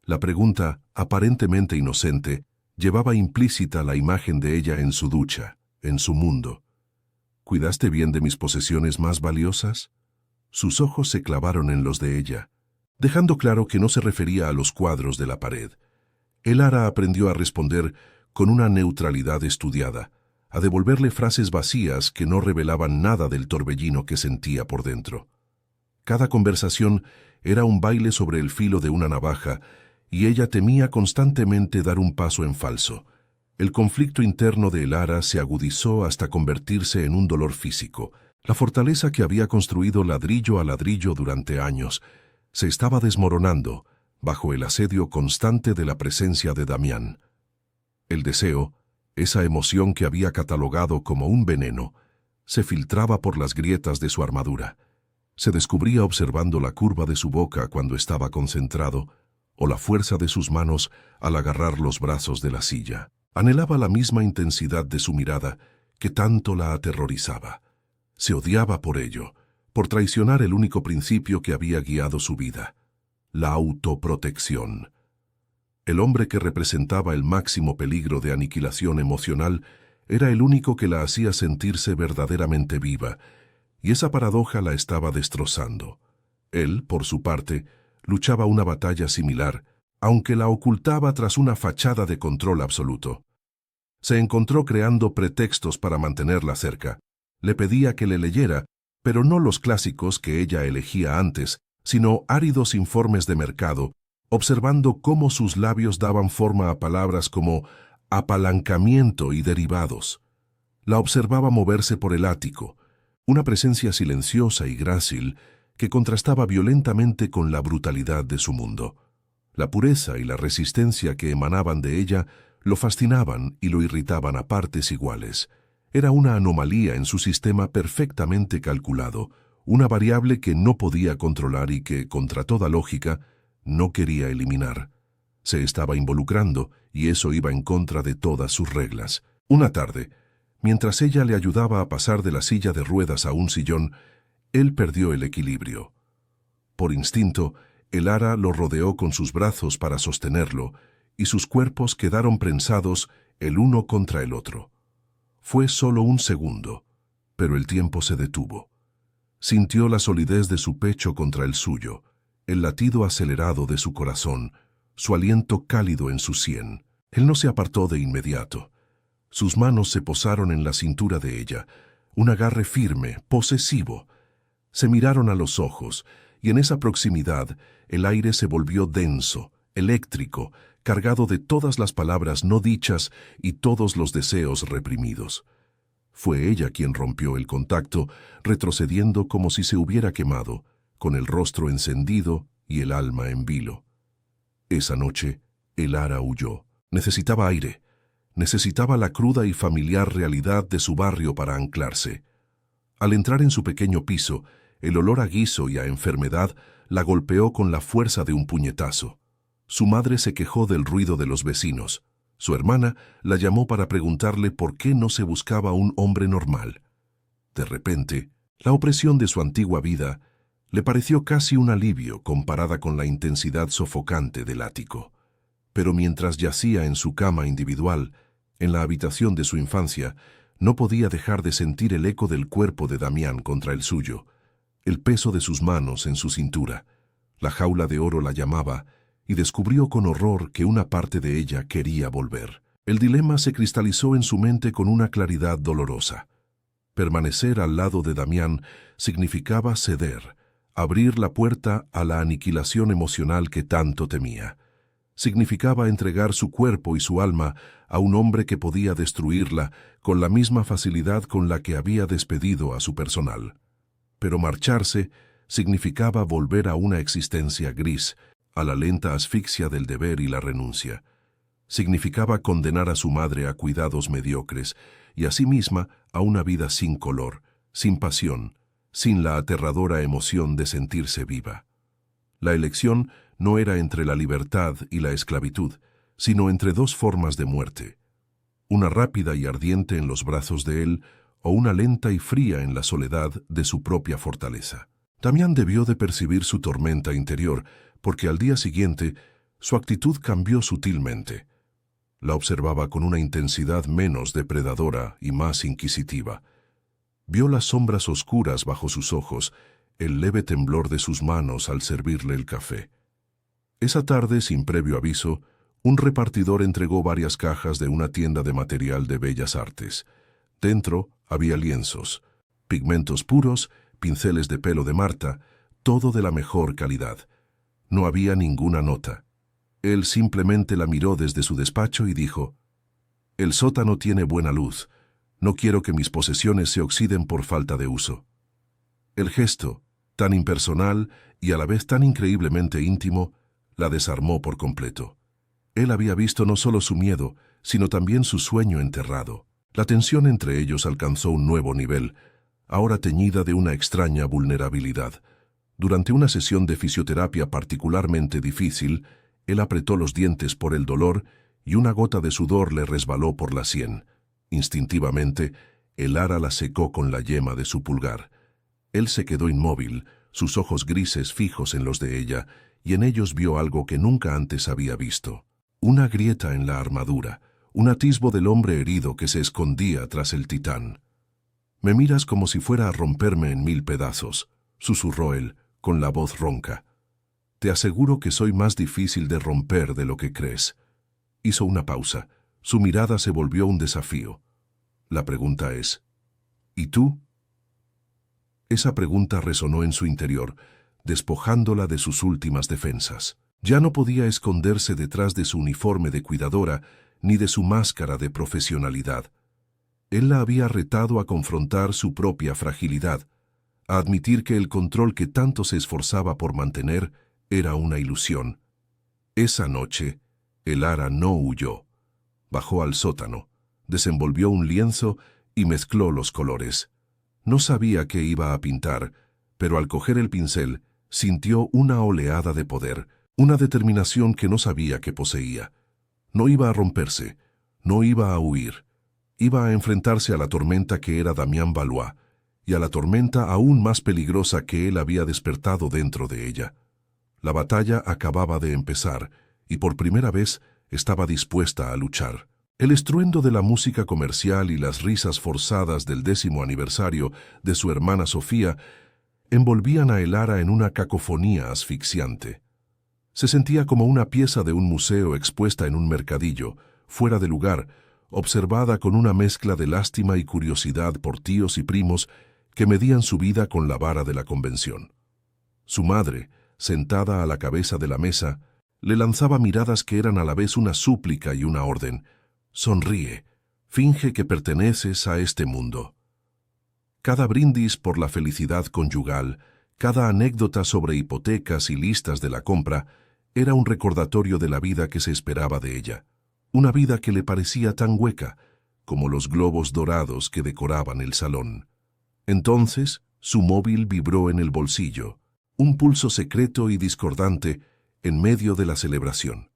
La pregunta, aparentemente inocente, llevaba implícita la imagen de ella en su ducha, en su mundo. ¿Cuidaste bien de mis posesiones más valiosas? Sus ojos se clavaron en los de ella, dejando claro que no se refería a los cuadros de la pared. Elara aprendió a responder con una neutralidad estudiada, a devolverle frases vacías que no revelaban nada del torbellino que sentía por dentro. Cada conversación era un baile sobre el filo de una navaja, y ella temía constantemente dar un paso en falso. El conflicto interno de Elara se agudizó hasta convertirse en un dolor físico. La fortaleza que había construido ladrillo a ladrillo durante años se estaba desmoronando bajo el asedio constante de la presencia de Damián. El deseo, esa emoción que había catalogado como un veneno, se filtraba por las grietas de su armadura. Se descubría observando la curva de su boca cuando estaba concentrado, o la fuerza de sus manos al agarrar los brazos de la silla. Anhelaba la misma intensidad de su mirada que tanto la aterrorizaba. Se odiaba por ello, por traicionar el único principio que había guiado su vida, la autoprotección. El hombre que representaba el máximo peligro de aniquilación emocional era el único que la hacía sentirse verdaderamente viva, y esa paradoja la estaba destrozando. Él, por su parte, luchaba una batalla similar, aunque la ocultaba tras una fachada de control absoluto. Se encontró creando pretextos para mantenerla cerca. Le pedía que le leyera, pero no los clásicos que ella elegía antes, sino áridos informes de mercado, observando cómo sus labios daban forma a palabras como apalancamiento y derivados. La observaba moverse por el ático, una presencia silenciosa y grácil que contrastaba violentamente con la brutalidad de su mundo. La pureza y la resistencia que emanaban de ella lo fascinaban y lo irritaban a partes iguales. Era una anomalía en su sistema perfectamente calculado, una variable que no podía controlar y que, contra toda lógica, no quería eliminar. Se estaba involucrando y eso iba en contra de todas sus reglas. Una tarde, mientras ella le ayudaba a pasar de la silla de ruedas a un sillón, él perdió el equilibrio. Por instinto, Elara lo rodeó con sus brazos para sostenerlo, y sus cuerpos quedaron prensados el uno contra el otro. Fue solo un segundo, pero el tiempo se detuvo. Sintió la solidez de su pecho contra el suyo, el latido acelerado de su corazón, su aliento cálido en su sien. Él no se apartó de inmediato. Sus manos se posaron en la cintura de ella, un agarre firme, posesivo. Se miraron a los ojos, y en esa proximidad el aire se volvió denso, eléctrico, cargado de todas las palabras no dichas y todos los deseos reprimidos. Fue ella quien rompió el contacto, retrocediendo como si se hubiera quemado, con el rostro encendido y el alma en vilo. Esa noche, Elara huyó. Necesitaba aire. Necesitaba la cruda y familiar realidad de su barrio para anclarse. Al entrar en su pequeño piso, el olor a guiso y a enfermedad la golpeó con la fuerza de un puñetazo. Su madre se quejó del ruido de los vecinos. Su hermana la llamó para preguntarle por qué no se buscaba un hombre normal. De repente, la opresión de su antigua vida le pareció casi un alivio comparada con la intensidad sofocante del ático. Pero mientras yacía en su cama individual, en la habitación de su infancia, no podía dejar de sentir el eco del cuerpo de Damián contra el suyo, el peso de sus manos en su cintura. La jaula de oro la llamaba, y descubrió con horror que una parte de ella quería volver. El dilema se cristalizó en su mente con una claridad dolorosa. Permanecer al lado de Damián significaba ceder, abrir la puerta a la aniquilación emocional que tanto temía. Significaba entregar su cuerpo y su alma a un hombre que podía destruirla con la misma facilidad con la que había despedido a su personal. Pero marcharse significaba volver a una existencia gris, a la lenta asfixia del deber y la renuncia. Significaba condenar a su madre a cuidados mediocres y a sí misma a una vida sin color, sin pasión, sin la aterradora emoción de sentirse viva. La elección no era entre la libertad y la esclavitud, sino entre dos formas de muerte, una rápida y ardiente en los brazos de él o una lenta y fría en la soledad de su propia fortaleza. Damián debió de percibir su tormenta interior, porque al día siguiente su actitud cambió sutilmente. La observaba con una intensidad menos depredadora y más inquisitiva. Vio las sombras oscuras bajo sus ojos, el leve temblor de sus manos al servirle el café. Esa tarde, sin previo aviso, un repartidor entregó varias cajas de una tienda de material de bellas artes. Dentro había lienzos, pigmentos puros, pinceles de pelo de Marta, todo de la mejor calidad. No había ninguna nota. Él simplemente la miró desde su despacho y dijo: «El sótano tiene buena luz. No quiero que mis posesiones se oxiden por falta de uso». El gesto, tan impersonal y a la vez tan increíblemente íntimo, la desarmó por completo. Él había visto no solo su miedo, sino también su sueño enterrado. La tensión entre ellos alcanzó un nuevo nivel, ahora teñida de una extraña vulnerabilidad. Durante una sesión de fisioterapia particularmente difícil, él apretó los dientes por el dolor y una gota de sudor le resbaló por la sien. Instintivamente, Elara la secó con la yema de su pulgar. Él se quedó inmóvil, sus ojos grises fijos en los de ella, y en ellos vio algo que nunca antes había visto. Una grieta en la armadura, un atisbo del hombre herido que se escondía tras el titán. «Me miras como si fuera a romperme en 1000 pedazos», susurró él, con la voz ronca. «Te aseguro que soy más difícil de romper de lo que crees». Hizo una pausa. Su mirada se volvió un desafío. La pregunta es: ¿y tú? Esa pregunta resonó en su interior, despojándola de sus últimas defensas. Ya no podía esconderse detrás de su uniforme de cuidadora ni de su máscara de profesionalidad. Él la había retado a confrontar su propia fragilidad, a admitir que el control que tanto se esforzaba por mantener era una ilusión. Esa noche, Elara no huyó. Bajó al sótano, desenvolvió un lienzo y mezcló los colores. No sabía qué iba a pintar, pero al coger el pincel, sintió una oleada de poder, una determinación que no sabía que poseía. No iba a romperse, no iba a huir. Iba a enfrentarse a la tormenta que era Damián Valois, y a la tormenta aún más peligrosa que él había despertado dentro de ella. La batalla acababa de empezar, y por primera vez estaba dispuesta a luchar. El estruendo de la música comercial y las risas forzadas del 10º aniversario de su hermana Sofía envolvían a Elara en una cacofonía asfixiante. Se sentía como una pieza de un museo expuesta en un mercadillo, fuera de lugar, observada con una mezcla de lástima y curiosidad por tíos y primos que medían su vida con la vara de la convención. Su madre, sentada a la cabeza de la mesa, le lanzaba miradas que eran a la vez una súplica y una orden. Sonríe, finge que perteneces a este mundo. Cada brindis por la felicidad conyugal, cada anécdota sobre hipotecas y listas de la compra, era un recordatorio de la vida que se esperaba de ella. Una vida que le parecía tan hueca como los globos dorados que decoraban el salón. Entonces, su móvil vibró en el bolsillo, un pulso secreto y discordante en medio de la celebración.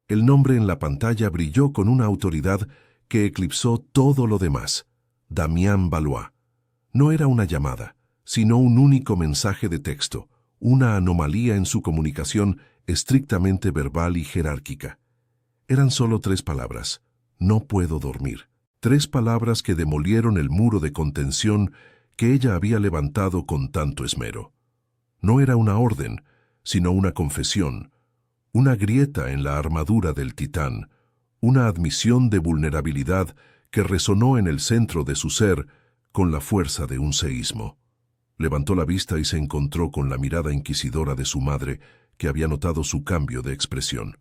El nombre en la pantalla brilló con una autoridad que eclipsó todo lo demás. Damián Valois. No era una llamada, sino un único mensaje de texto, una anomalía en su comunicación estrictamente verbal y jerárquica. Eran solo 3 palabras. No puedo dormir. 3 palabras que demolieron el muro de contención que ella había levantado con tanto esmero. No era una orden, sino una confesión, una grieta en la armadura del titán, una admisión de vulnerabilidad que resonó en el centro de su ser con la fuerza de un seísmo. Levantó la vista y se encontró con la mirada inquisidora de su madre, que había notado su cambio de expresión.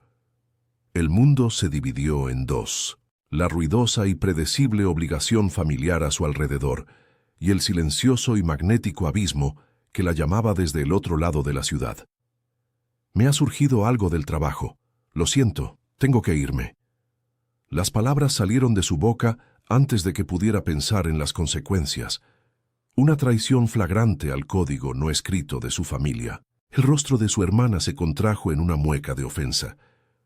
El mundo se dividió en 2, la ruidosa y predecible obligación familiar a su alrededor, y el silencioso y magnético abismo que la llamaba desde el otro lado de la ciudad. Me ha surgido algo del trabajo. Lo siento, tengo que irme. Las palabras salieron de su boca antes de que pudiera pensar en las consecuencias. Una traición flagrante al código no escrito de su familia. El rostro de su hermana se contrajo en una mueca de ofensa.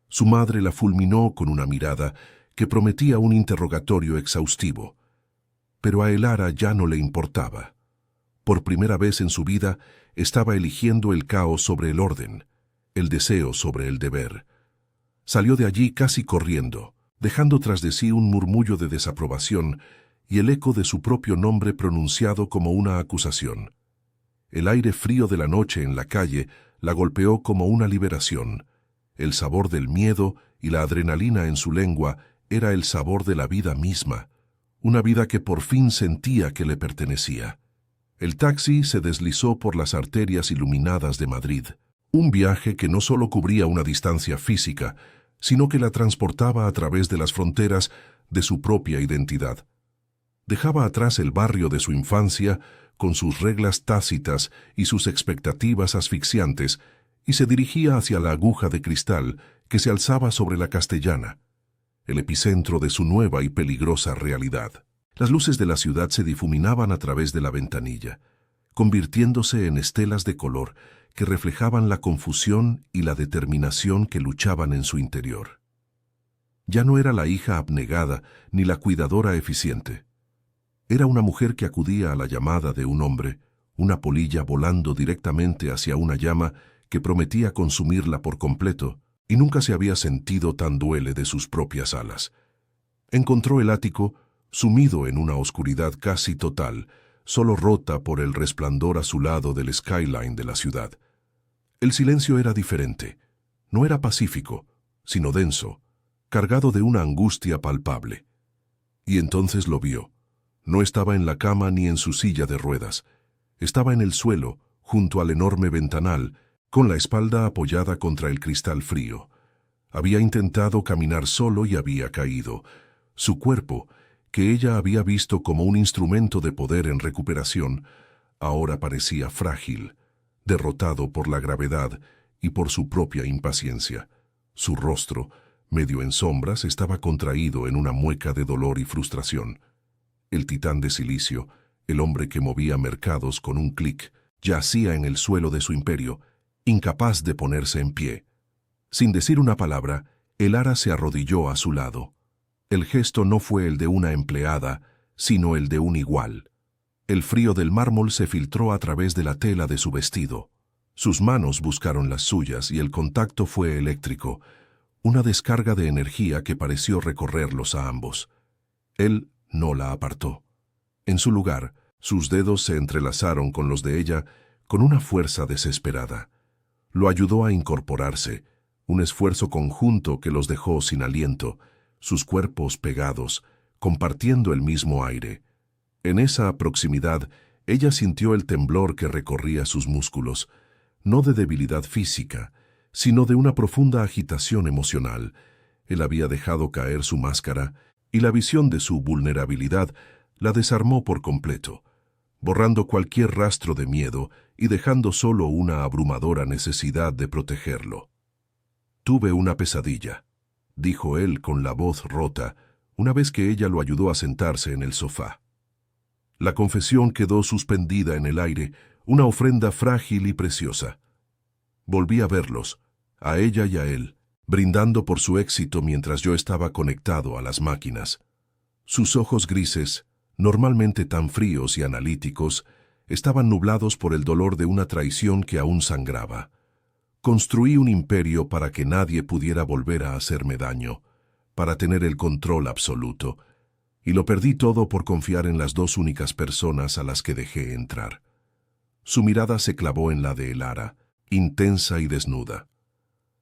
Su madre la fulminó con una mirada que prometía un interrogatorio exhaustivo. Pero a Elara ya no le importaba. Por primera vez en su vida estaba eligiendo el caos sobre el orden, el deseo sobre el deber. Salió de allí casi corriendo, dejando tras de sí un murmullo de desaprobación y el eco de su propio nombre pronunciado como una acusación. El aire frío de la noche en la calle la golpeó como una liberación. El sabor del miedo y la adrenalina en su lengua era el sabor de la vida misma, una vida que por fin sentía que le pertenecía. El taxi se deslizó por las arterias iluminadas de Madrid, un viaje que no solo cubría una distancia física, sino que la transportaba a través de las fronteras de su propia identidad. Dejaba atrás el barrio de su infancia, con sus reglas tácitas y sus expectativas asfixiantes, y se dirigía hacia la aguja de cristal que se alzaba sobre la Castellana, el epicentro de su nueva y peligrosa realidad. Las luces de la ciudad se difuminaban a través de la ventanilla, convirtiéndose en estelas de color que reflejaban la confusión y la determinación que luchaban en su interior. Ya no era la hija abnegada ni la cuidadora eficiente. Era una mujer que acudía a la llamada de un hombre, una polilla volando directamente hacia una llama que prometía consumirla por completo, y nunca se había sentido tan duele de sus propias alas. Encontró el ático sumido en una oscuridad casi total, solo rota por el resplandor azulado del skyline de la ciudad. El silencio era diferente. No era pacífico, sino denso, cargado de una angustia palpable. Y entonces lo vio. No estaba en la cama ni en su silla de ruedas. Estaba en el suelo, junto al enorme ventanal, con la espalda apoyada contra el cristal frío. Había intentado caminar solo y había caído. Su cuerpo, que ella había visto como un instrumento de poder en recuperación, ahora parecía frágil, derrotado por la gravedad y por su propia impaciencia. Su rostro, medio en sombras, estaba contraído en una mueca de dolor y frustración. El titán de silicio, el hombre que movía mercados con un clic, yacía en el suelo de su imperio, incapaz de ponerse en pie. Sin decir una palabra, Elara se arrodilló a su lado. El gesto no fue el de una empleada, sino el de un igual. El frío del mármol se filtró a través de la tela de su vestido. Sus manos buscaron las suyas y el contacto fue eléctrico, una descarga de energía que pareció recorrerlos a ambos. Él no la apartó. En su lugar, sus dedos se entrelazaron con los de ella con una fuerza desesperada. Lo ayudó a incorporarse, un esfuerzo conjunto que los dejó sin aliento, sus cuerpos pegados, compartiendo el mismo aire. En esa proximidad, ella sintió el temblor que recorría sus músculos, no de debilidad física, sino de una profunda agitación emocional. Él había dejado caer su máscara, y la visión de su vulnerabilidad la desarmó por completo, borrando cualquier rastro de miedo y dejando solo una abrumadora necesidad de protegerlo. «Tuve una pesadilla», dijo él con la voz rota, una vez que ella lo ayudó a sentarse en el sofá. La confesión quedó suspendida en el aire, una ofrenda frágil y preciosa. Volví a verlos, a ella y a él, brindando por su éxito mientras yo estaba conectado a las máquinas. Sus ojos grises, normalmente tan fríos y analíticos, estaban nublados por el dolor de una traición que aún sangraba. Construí un imperio para que nadie pudiera volver a hacerme daño, para tener el control absoluto, y lo perdí todo por confiar en las dos únicas personas a las que dejé entrar. Su mirada se clavó en la de Elara, intensa y desnuda.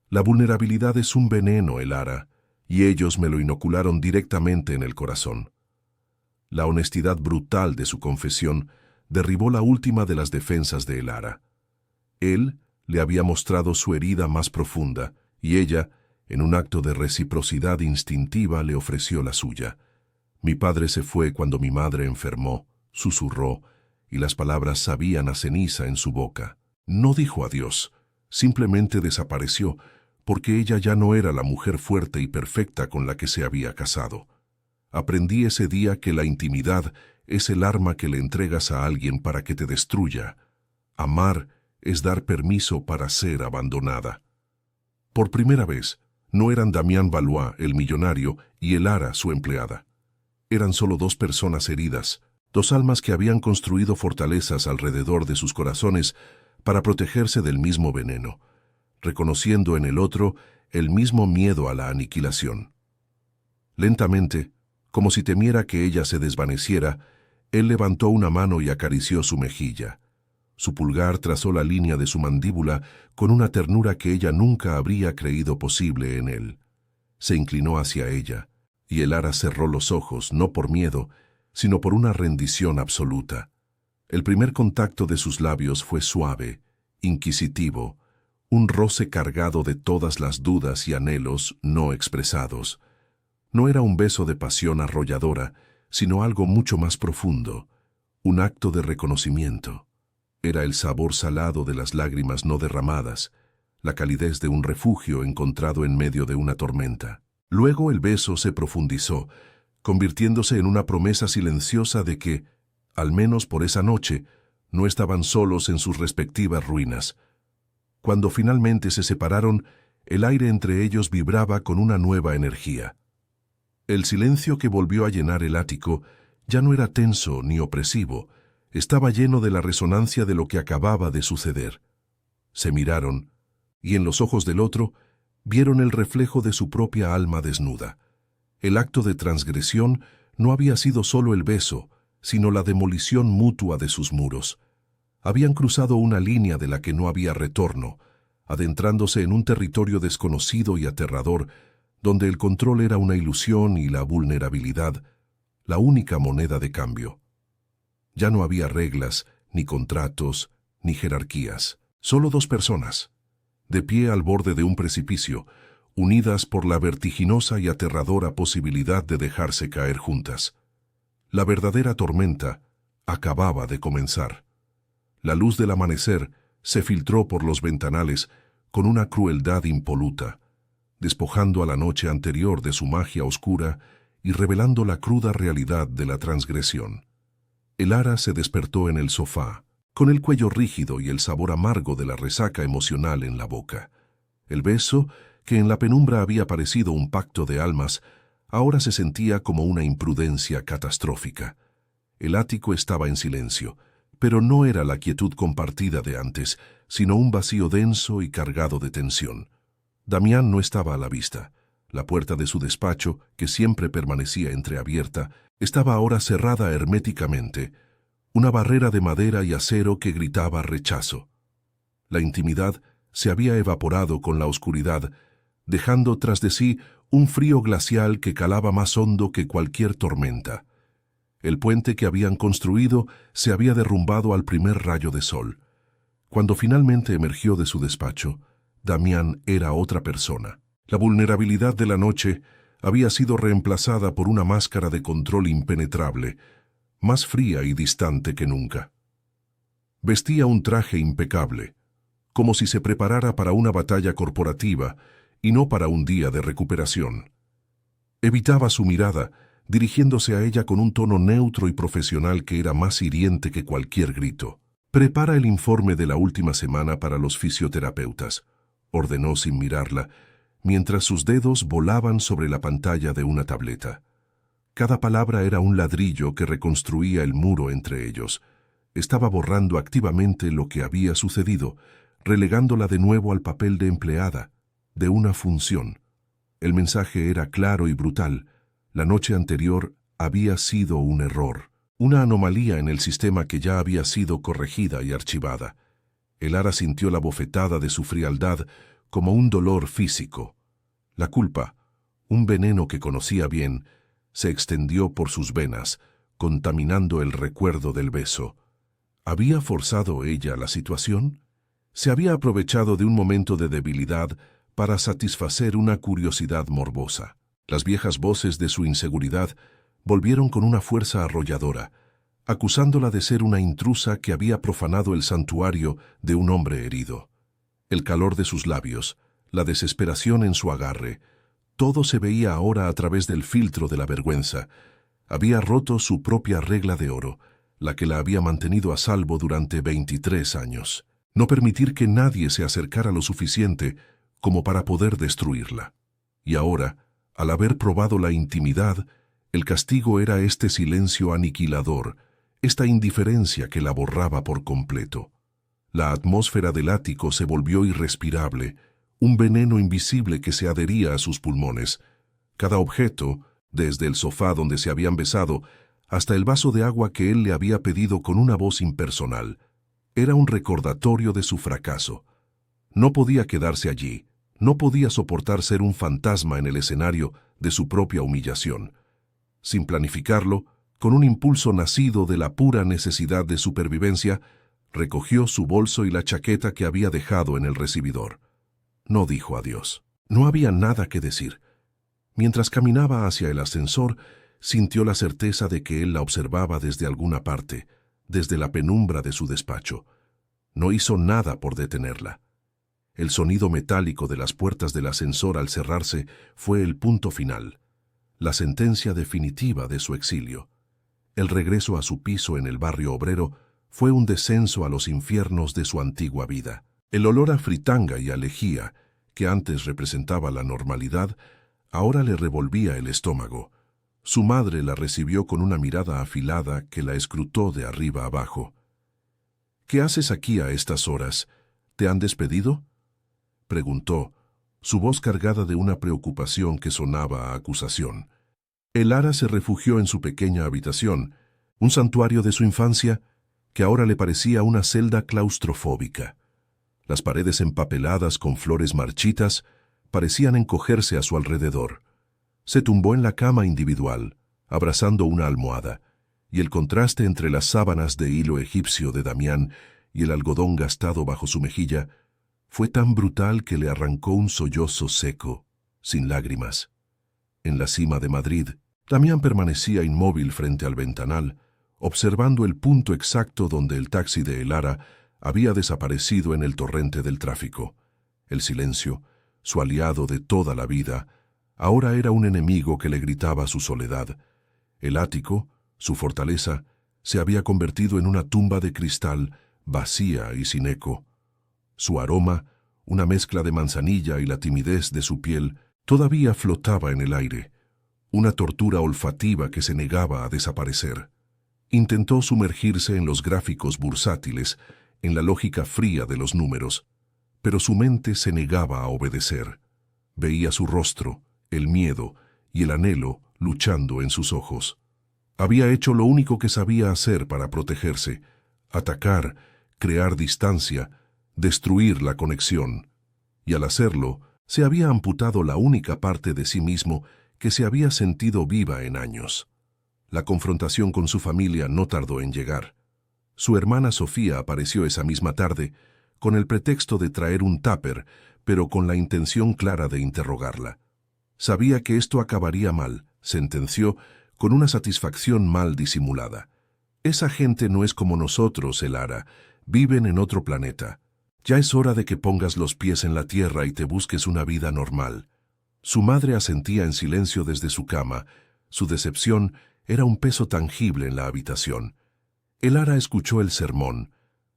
La vulnerabilidad es un veneno, Elara, y ellos me lo inocularon directamente en el corazón. La honestidad brutal de su confesión derribó la última de las defensas de Elara. Él le había mostrado su herida más profunda, y ella, en un acto de reciprocidad instintiva, le ofreció la suya. «Mi padre se fue cuando mi madre enfermó», susurró, y las palabras sabían a ceniza en su boca. No dijo adiós, simplemente desapareció, porque ella ya no era la mujer fuerte y perfecta con la que se había casado. Aprendí ese día que la intimidad es el arma que le entregas a alguien para que te destruya. Amar es dar permiso para ser abandonada. Por primera vez, no eran Damián Valois, el millonario, y Elara, su empleada. Eran solo dos personas heridas, dos almas que habían construido fortalezas alrededor de sus corazones para protegerse del mismo veneno, reconociendo en el otro el mismo miedo a la aniquilación. Lentamente, como si temiera que ella se desvaneciera, él levantó una mano y acarició su mejilla. Su pulgar trazó la línea de su mandíbula con una ternura que ella nunca habría creído posible en él. Se inclinó hacia ella, y Elara cerró los ojos, no por miedo, sino por una rendición absoluta. El primer contacto de sus labios fue suave, inquisitivo, un roce cargado de todas las dudas y anhelos no expresados. No era un beso de pasión arrolladora, sino algo mucho más profundo, un acto de reconocimiento. Era el sabor salado de las lágrimas no derramadas, la calidez de un refugio encontrado en medio de una tormenta. Luego el beso se profundizó, convirtiéndose en una promesa silenciosa de que, al menos por esa noche, no estaban solos en sus respectivas ruinas. Cuando finalmente se separaron, el aire entre ellos vibraba con una nueva energía. El silencio que volvió a llenar el ático ya no era tenso ni opresivo, estaba lleno de la resonancia de lo que acababa de suceder. Se miraron, y en los ojos del otro vieron el reflejo de su propia alma desnuda. El acto de transgresión no había sido solo el beso, sino la demolición mutua de sus muros. Habían cruzado una línea de la que no había retorno, adentrándose en un territorio desconocido y aterrador, donde el control era una ilusión y la vulnerabilidad la única moneda de cambio. Ya no había reglas, ni contratos, ni jerarquías. Solo dos personas, de pie al borde de un precipicio, unidas por la vertiginosa y aterradora posibilidad de dejarse caer juntas. La verdadera tormenta acababa de comenzar. La luz del amanecer se filtró por los ventanales con una crueldad impoluta, despojando a la noche anterior de su magia oscura y revelando la cruda realidad de la transgresión. Elara se despertó en el sofá, con el cuello rígido y el sabor amargo de la resaca emocional en la boca. El beso, que en la penumbra había parecido un pacto de almas, ahora se sentía como una imprudencia catastrófica. El ático estaba en silencio, pero no era la quietud compartida de antes, sino un vacío denso y cargado de tensión. Damián no estaba a la vista. La puerta de su despacho, que siempre permanecía entreabierta, estaba ahora cerrada herméticamente, una barrera de madera y acero que gritaba rechazo. La intimidad se había evaporado con la oscuridad, dejando tras de sí un frío glacial que calaba más hondo que cualquier tormenta. El puente que habían construido se había derrumbado al primer rayo de sol. Cuando finalmente emergió de su despacho, Damián era otra persona. La vulnerabilidad de la noche había sido reemplazada por una máscara de control impenetrable, más fría y distante que nunca. Vestía un traje impecable, como si se preparara para una batalla corporativa y no para un día de recuperación. Evitaba su mirada, dirigiéndose a ella con un tono neutro y profesional que era más hiriente que cualquier grito. «Prepara el informe de la última semana para los fisioterapeutas», ordenó sin mirarla, mientras sus dedos volaban sobre la pantalla de una tableta. Cada palabra era un ladrillo que reconstruía el muro entre ellos. Estaba borrando activamente lo que había sucedido, relegándola de nuevo al papel de empleada, de una función. El mensaje era claro y brutal. La noche anterior había sido un error, una anomalía en el sistema que ya había sido corregida y archivada. Elara sintió la bofetada de su frialdad como un dolor físico. La culpa, un veneno que conocía bien, se extendió por sus venas, contaminando el recuerdo del beso. ¿Había forzado ella la situación? Se había aprovechado de un momento de debilidad para satisfacer una curiosidad morbosa. Las viejas voces de su inseguridad volvieron con una fuerza arrolladora, acusándola de ser una intrusa que había profanado el santuario de un hombre herido. El calor de sus labios, la desesperación en su agarre, todo se veía ahora a través del filtro de la vergüenza. Había roto su propia regla de oro, la que la había mantenido a salvo durante 23 años. No permitir que nadie se acercara lo suficiente como para poder destruirla. Y ahora, al haber probado la intimidad, el castigo era este silencio aniquilador, esta indiferencia que la borraba por completo. La atmósfera del ático se volvió irrespirable, un veneno invisible que se adhería a sus pulmones. Cada objeto, desde el sofá donde se habían besado, hasta el vaso de agua que él le había pedido con una voz impersonal, era un recordatorio de su fracaso. No podía quedarse allí, no podía soportar ser un fantasma en el escenario de su propia humillación. Sin planificarlo, con un impulso nacido de la pura necesidad de supervivencia, recogió su bolso y la chaqueta que había dejado en el recibidor. No dijo adiós. No había nada que decir. Mientras caminaba hacia el ascensor, sintió la certeza de que él la observaba desde alguna parte, desde la penumbra de su despacho. No hizo nada por detenerla. El sonido metálico de las puertas del ascensor al cerrarse fue el punto final, la sentencia definitiva de su exilio. El regreso a su piso en el barrio obrero fue un descenso a los infiernos de su antigua vida. El olor a fritanga y a lejía, que antes representaba la normalidad, ahora le revolvía el estómago. Su madre la recibió con una mirada afilada que la escrutó de arriba abajo. «¿Qué haces aquí a estas horas? ¿Te han despedido?», preguntó, su voz cargada de una preocupación que sonaba a acusación. Elara se refugió en su pequeña habitación, un santuario de su infancia que ahora le parecía una celda claustrofóbica. Las paredes empapeladas con flores marchitas parecían encogerse a su alrededor. Se tumbó en la cama individual, abrazando una almohada, y el contraste entre las sábanas de hilo egipcio de Damián y el algodón gastado bajo su mejilla fue tan brutal que le arrancó un sollozo seco, sin lágrimas. En la cima de Madrid, Damián permanecía inmóvil frente al ventanal, observando el punto exacto donde el taxi de Elara había desaparecido en el torrente del tráfico. El silencio, su aliado de toda la vida, ahora era un enemigo que le gritaba su soledad. El ático, su fortaleza, se había convertido en una tumba de cristal, vacía y sin eco. Su aroma, una mezcla de manzanilla y la timidez de su piel, todavía flotaba en el aire, una tortura olfativa que se negaba a desaparecer. Intentó sumergirse en los gráficos bursátiles, en la lógica fría de los números, pero su mente se negaba a obedecer. Veía su rostro, el miedo y el anhelo luchando en sus ojos. Había hecho lo único que sabía hacer para protegerse: atacar, crear distancia, destruir la conexión. Y al hacerlo, Se había amputado la única parte de sí mismo que se había sentido viva en años. La confrontación con su familia no tardó en llegar. Su hermana Sofía apareció esa misma tarde, con el pretexto de traer un tupper, pero con la intención clara de interrogarla. Sabía que esto acabaría mal, sentenció, con una satisfacción mal disimulada. Esa gente no es como nosotros, Elara, viven en otro planeta. Ya es hora de que pongas los pies en la tierra y te busques una vida normal. Su madre asentía en silencio desde su cama. Su decepción era un peso tangible en la habitación. Elara escuchó el sermón,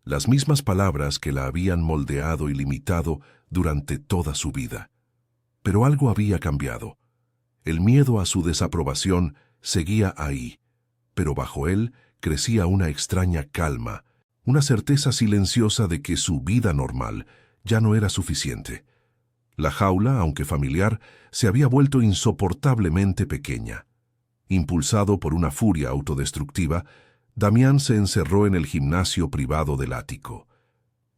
las mismas palabras que la habían moldeado y limitado durante toda su vida. Pero algo había cambiado. El miedo a su desaprobación seguía ahí, pero bajo él crecía una extraña calma, una certeza silenciosa de que su vida normal ya no era suficiente. La jaula, aunque familiar, se había vuelto insoportablemente pequeña. Impulsado por una furia autodestructiva, Damián se encerró en el gimnasio privado del ático.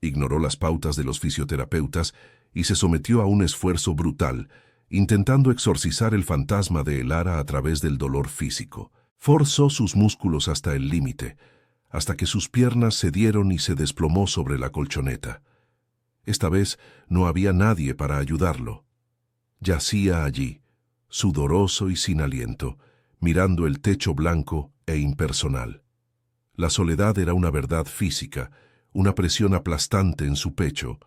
Ignoró las pautas de los fisioterapeutas y se sometió a un esfuerzo brutal, intentando exorcizar el fantasma de Elara a través del dolor físico. Forzó sus músculos hasta el límite, hasta que sus piernas cedieron y se desplomó sobre la colchoneta. Esta vez no había nadie para ayudarlo. Yacía allí, sudoroso y sin aliento, mirando el techo blanco e impersonal. La soledad era una verdad física, una presión aplastante en su pecho.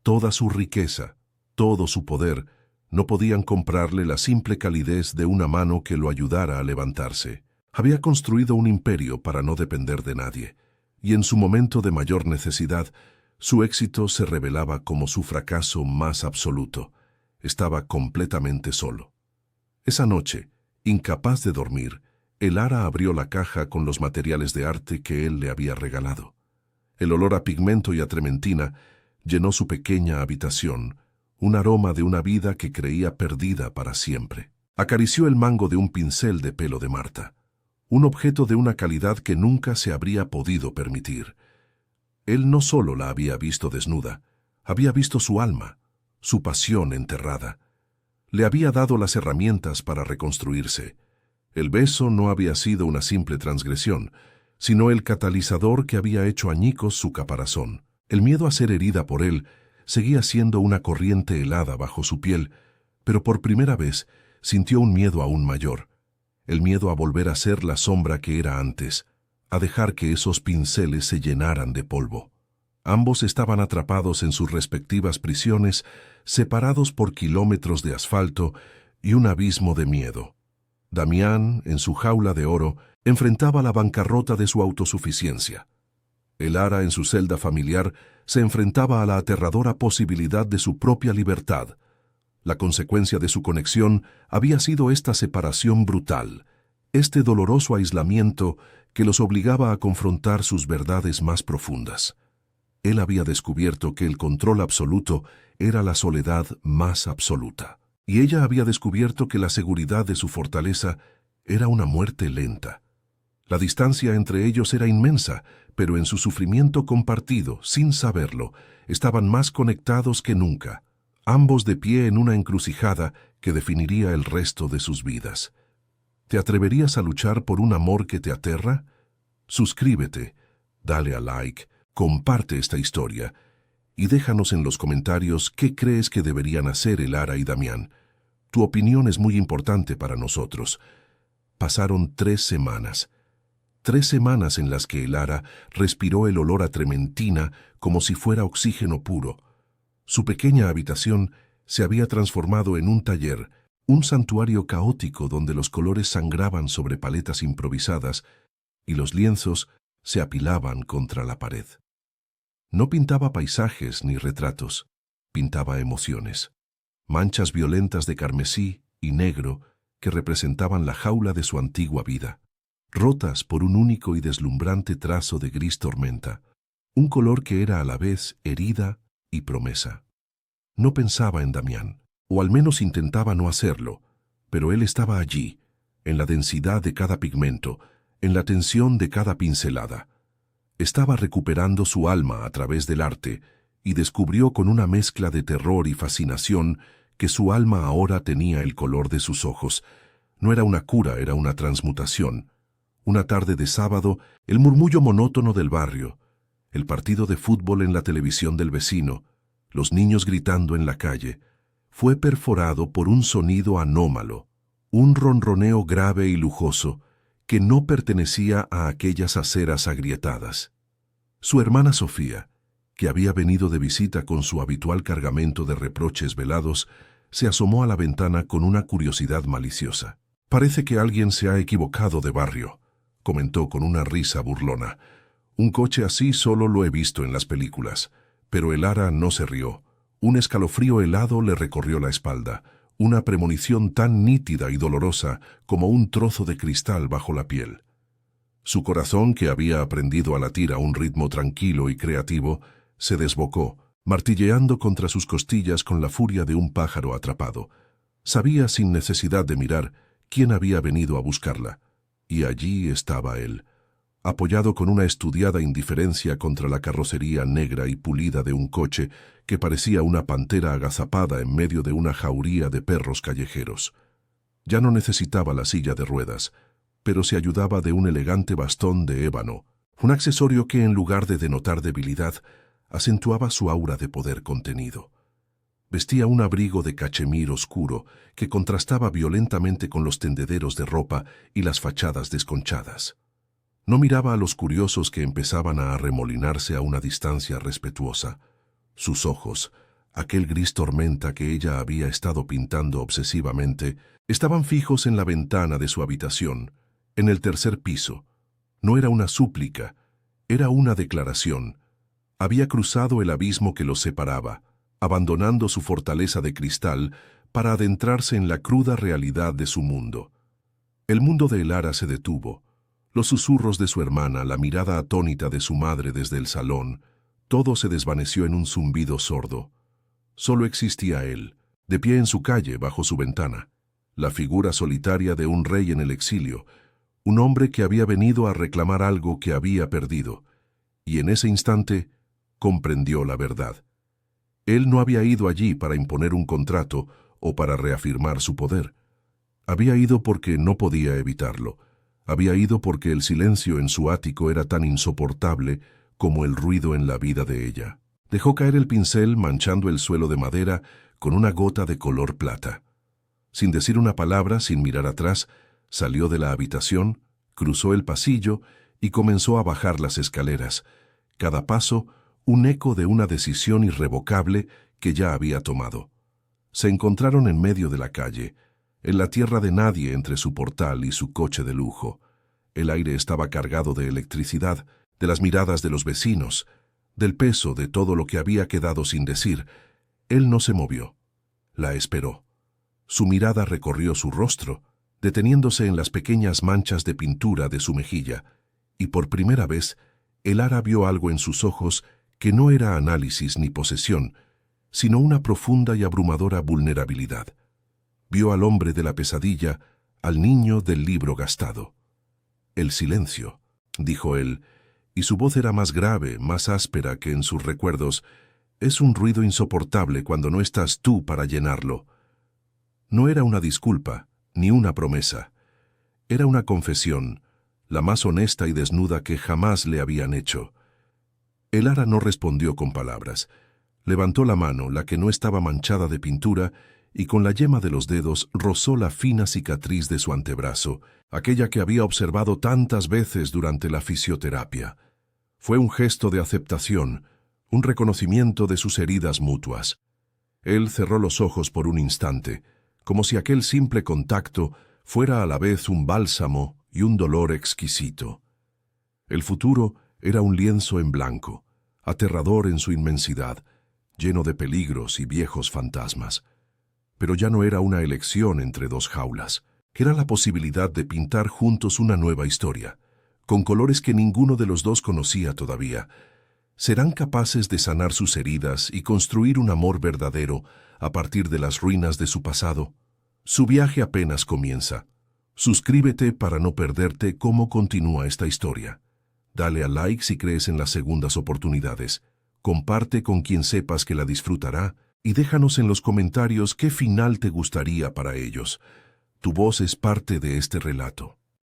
Toda su riqueza, todo su poder, no podían comprarle la simple calidez de una mano que lo ayudara a levantarse. Había construido un imperio para no depender de nadie, y en su momento de mayor necesidad, su éxito se revelaba como su fracaso más absoluto. Estaba completamente solo. Esa noche, incapaz de dormir, Elara abrió la caja con los materiales de arte que él le había regalado. El olor a pigmento y a trementina llenó su pequeña habitación, un aroma de una vida que creía perdida para siempre. Acarició el mango de un pincel de pelo de Marta, un objeto de una calidad que nunca se habría podido permitir. Él no solo la había visto desnuda, había visto su alma, su pasión enterrada. Le había dado las herramientas para reconstruirse. El beso no había sido una simple transgresión, sino el catalizador que había hecho añicos su caparazón. El miedo a ser herida por él seguía siendo una corriente helada bajo su piel, pero por primera vez sintió un miedo aún mayor. El miedo a volver a ser la sombra que era antes, a dejar que esos pinceles se llenaran de polvo. Ambos estaban atrapados en sus respectivas prisiones, separados por kilómetros de asfalto y un abismo de miedo. Damián, en su jaula de oro, enfrentaba la bancarrota de su autosuficiencia. Elara, en su celda familiar, se enfrentaba a la aterradora posibilidad de su propia libertad. La consecuencia de su conexión había sido esta separación brutal, este doloroso aislamiento que los obligaba a confrontar sus verdades más profundas. Él había descubierto que el control absoluto era la soledad más absoluta, y ella había descubierto que la seguridad de su fortaleza era una muerte lenta. La distancia entre ellos era inmensa, pero en su sufrimiento compartido, sin saberlo, estaban más conectados que nunca, ambos de pie en una encrucijada que definiría el resto de sus vidas. ¿Te atreverías a luchar por un amor que te aterra? Suscríbete, dale a like, comparte esta historia y déjanos en los comentarios qué crees que deberían hacer Elara y Damián. Tu opinión es muy importante para nosotros. Pasaron 3 semanas. 3 semanas en las que Elara respiró el olor a trementina como si fuera oxígeno puro. Su pequeña habitación se había transformado en un taller, un santuario caótico donde los colores sangraban sobre paletas improvisadas y los lienzos se apilaban contra la pared. No pintaba paisajes ni retratos, pintaba emociones, manchas violentas de carmesí y negro que representaban la jaula de su antigua vida, rotas por un único y deslumbrante trazo de gris tormenta, un color que era a la vez herida y promesa. No pensaba en Damián, o al menos intentaba no hacerlo, pero él estaba allí, en la densidad de cada pigmento, en la tensión de cada pincelada. Estaba recuperando su alma a través del arte y descubrió con una mezcla de terror y fascinación que su alma ahora tenía el color de sus ojos. No era una cura, era una transmutación. Una tarde de sábado, el murmullo monótono del barrio, el partido de fútbol en la televisión del vecino, los niños gritando en la calle, fue perforado por un sonido anómalo, un ronroneo grave y lujoso que no pertenecía a aquellas aceras agrietadas. Su hermana Sofía, que había venido de visita con su habitual cargamento de reproches velados, se asomó a la ventana con una curiosidad maliciosa. «Parece que alguien se ha equivocado de barrio», comentó con una risa burlona. «Un coche así solo lo he visto en las películas». Pero el ara no se rió. Un escalofrío helado le recorrió la espalda, una premonición tan nítida y dolorosa como un trozo de cristal bajo la piel. Su corazón, que había aprendido a latir a un ritmo tranquilo y creativo, se desbocó, martilleando contra sus costillas con la furia de un pájaro atrapado. Sabía sin necesidad de mirar quién había venido a buscarla, y allí estaba él, apoyado con una estudiada indiferencia contra la carrocería negra y pulida de un coche que parecía una pantera agazapada en medio de una jauría de perros callejeros. Ya no necesitaba la silla de ruedas, pero se ayudaba de un elegante bastón de ébano, un accesorio que, en lugar de denotar debilidad, acentuaba su aura de poder contenido. Vestía un abrigo de cachemir oscuro que contrastaba violentamente con los tendederos de ropa y las fachadas desconchadas. No miraba a los curiosos que empezaban a arremolinarse a una distancia respetuosa. Sus ojos, aquel gris tormenta que ella había estado pintando obsesivamente, estaban fijos en la ventana de su habitación, en el tercer piso. No era una súplica, era una declaración. Había cruzado el abismo que los separaba, abandonando su fortaleza de cristal para adentrarse en la cruda realidad de su mundo. El mundo de Elara se detuvo. Los susurros de su hermana, la mirada atónita de su madre desde el salón, todo se desvaneció en un zumbido sordo. Solo existía él, de pie en su calle, bajo su ventana, la figura solitaria de un rey en el exilio, un hombre que había venido a reclamar algo que había perdido, y en ese instante comprendió la verdad. Él no había ido allí para imponer un contrato o para reafirmar su poder. Había ido porque no podía evitarlo. Había ido porque el silencio en su ático era tan insoportable como el ruido en la vida de ella. Dejó caer el pincel manchando el suelo de madera con una gota de color plata. Sin decir una palabra, sin mirar atrás, salió de la habitación, cruzó el pasillo y comenzó a bajar las escaleras. Cada paso, un eco de una decisión irrevocable que ya había tomado. Se encontraron en medio de la calle, en la tierra de nadie entre su portal y su coche de lujo. El aire estaba cargado de electricidad, de las miradas de los vecinos, del peso de todo lo que había quedado sin decir. Él no se movió. La esperó. Su mirada recorrió su rostro, deteniéndose en las pequeñas manchas de pintura de su mejilla, y por primera vez, Elara vio algo en sus ojos que no era análisis ni posesión, sino una profunda y abrumadora vulnerabilidad. Vio al hombre de la pesadilla, al niño del libro gastado. «El silencio», dijo él, y su voz era más grave, más áspera que en sus recuerdos. «Es un ruido insoportable cuando no estás tú para llenarlo». No era una disculpa, ni una promesa. Era una confesión, la más honesta y desnuda que jamás le habían hecho. Elara no respondió con palabras. Levantó la mano, la que no estaba manchada de pintura, y con la yema de los dedos rozó la fina cicatriz de su antebrazo, aquella que había observado tantas veces durante la fisioterapia. Fue un gesto de aceptación, un reconocimiento de sus heridas mutuas. Él cerró los ojos por un instante, como si aquel simple contacto fuera a la vez un bálsamo y un dolor exquisito. El futuro era un lienzo en blanco, aterrador en su inmensidad, lleno de peligros y viejos fantasmas. Pero ya no era una elección entre dos jaulas, era la posibilidad de pintar juntos una nueva historia, con colores que ninguno de los dos conocía todavía. ¿Serán capaces de sanar sus heridas y construir un amor verdadero a partir de las ruinas de su pasado? Su viaje apenas comienza. Suscríbete para no perderte cómo continúa esta historia. Dale a like si crees en las segundas oportunidades. Comparte con quien sepas que la disfrutará Y déjanos en los comentarios qué final te gustaría para ellos. Tu voz es parte de este relato.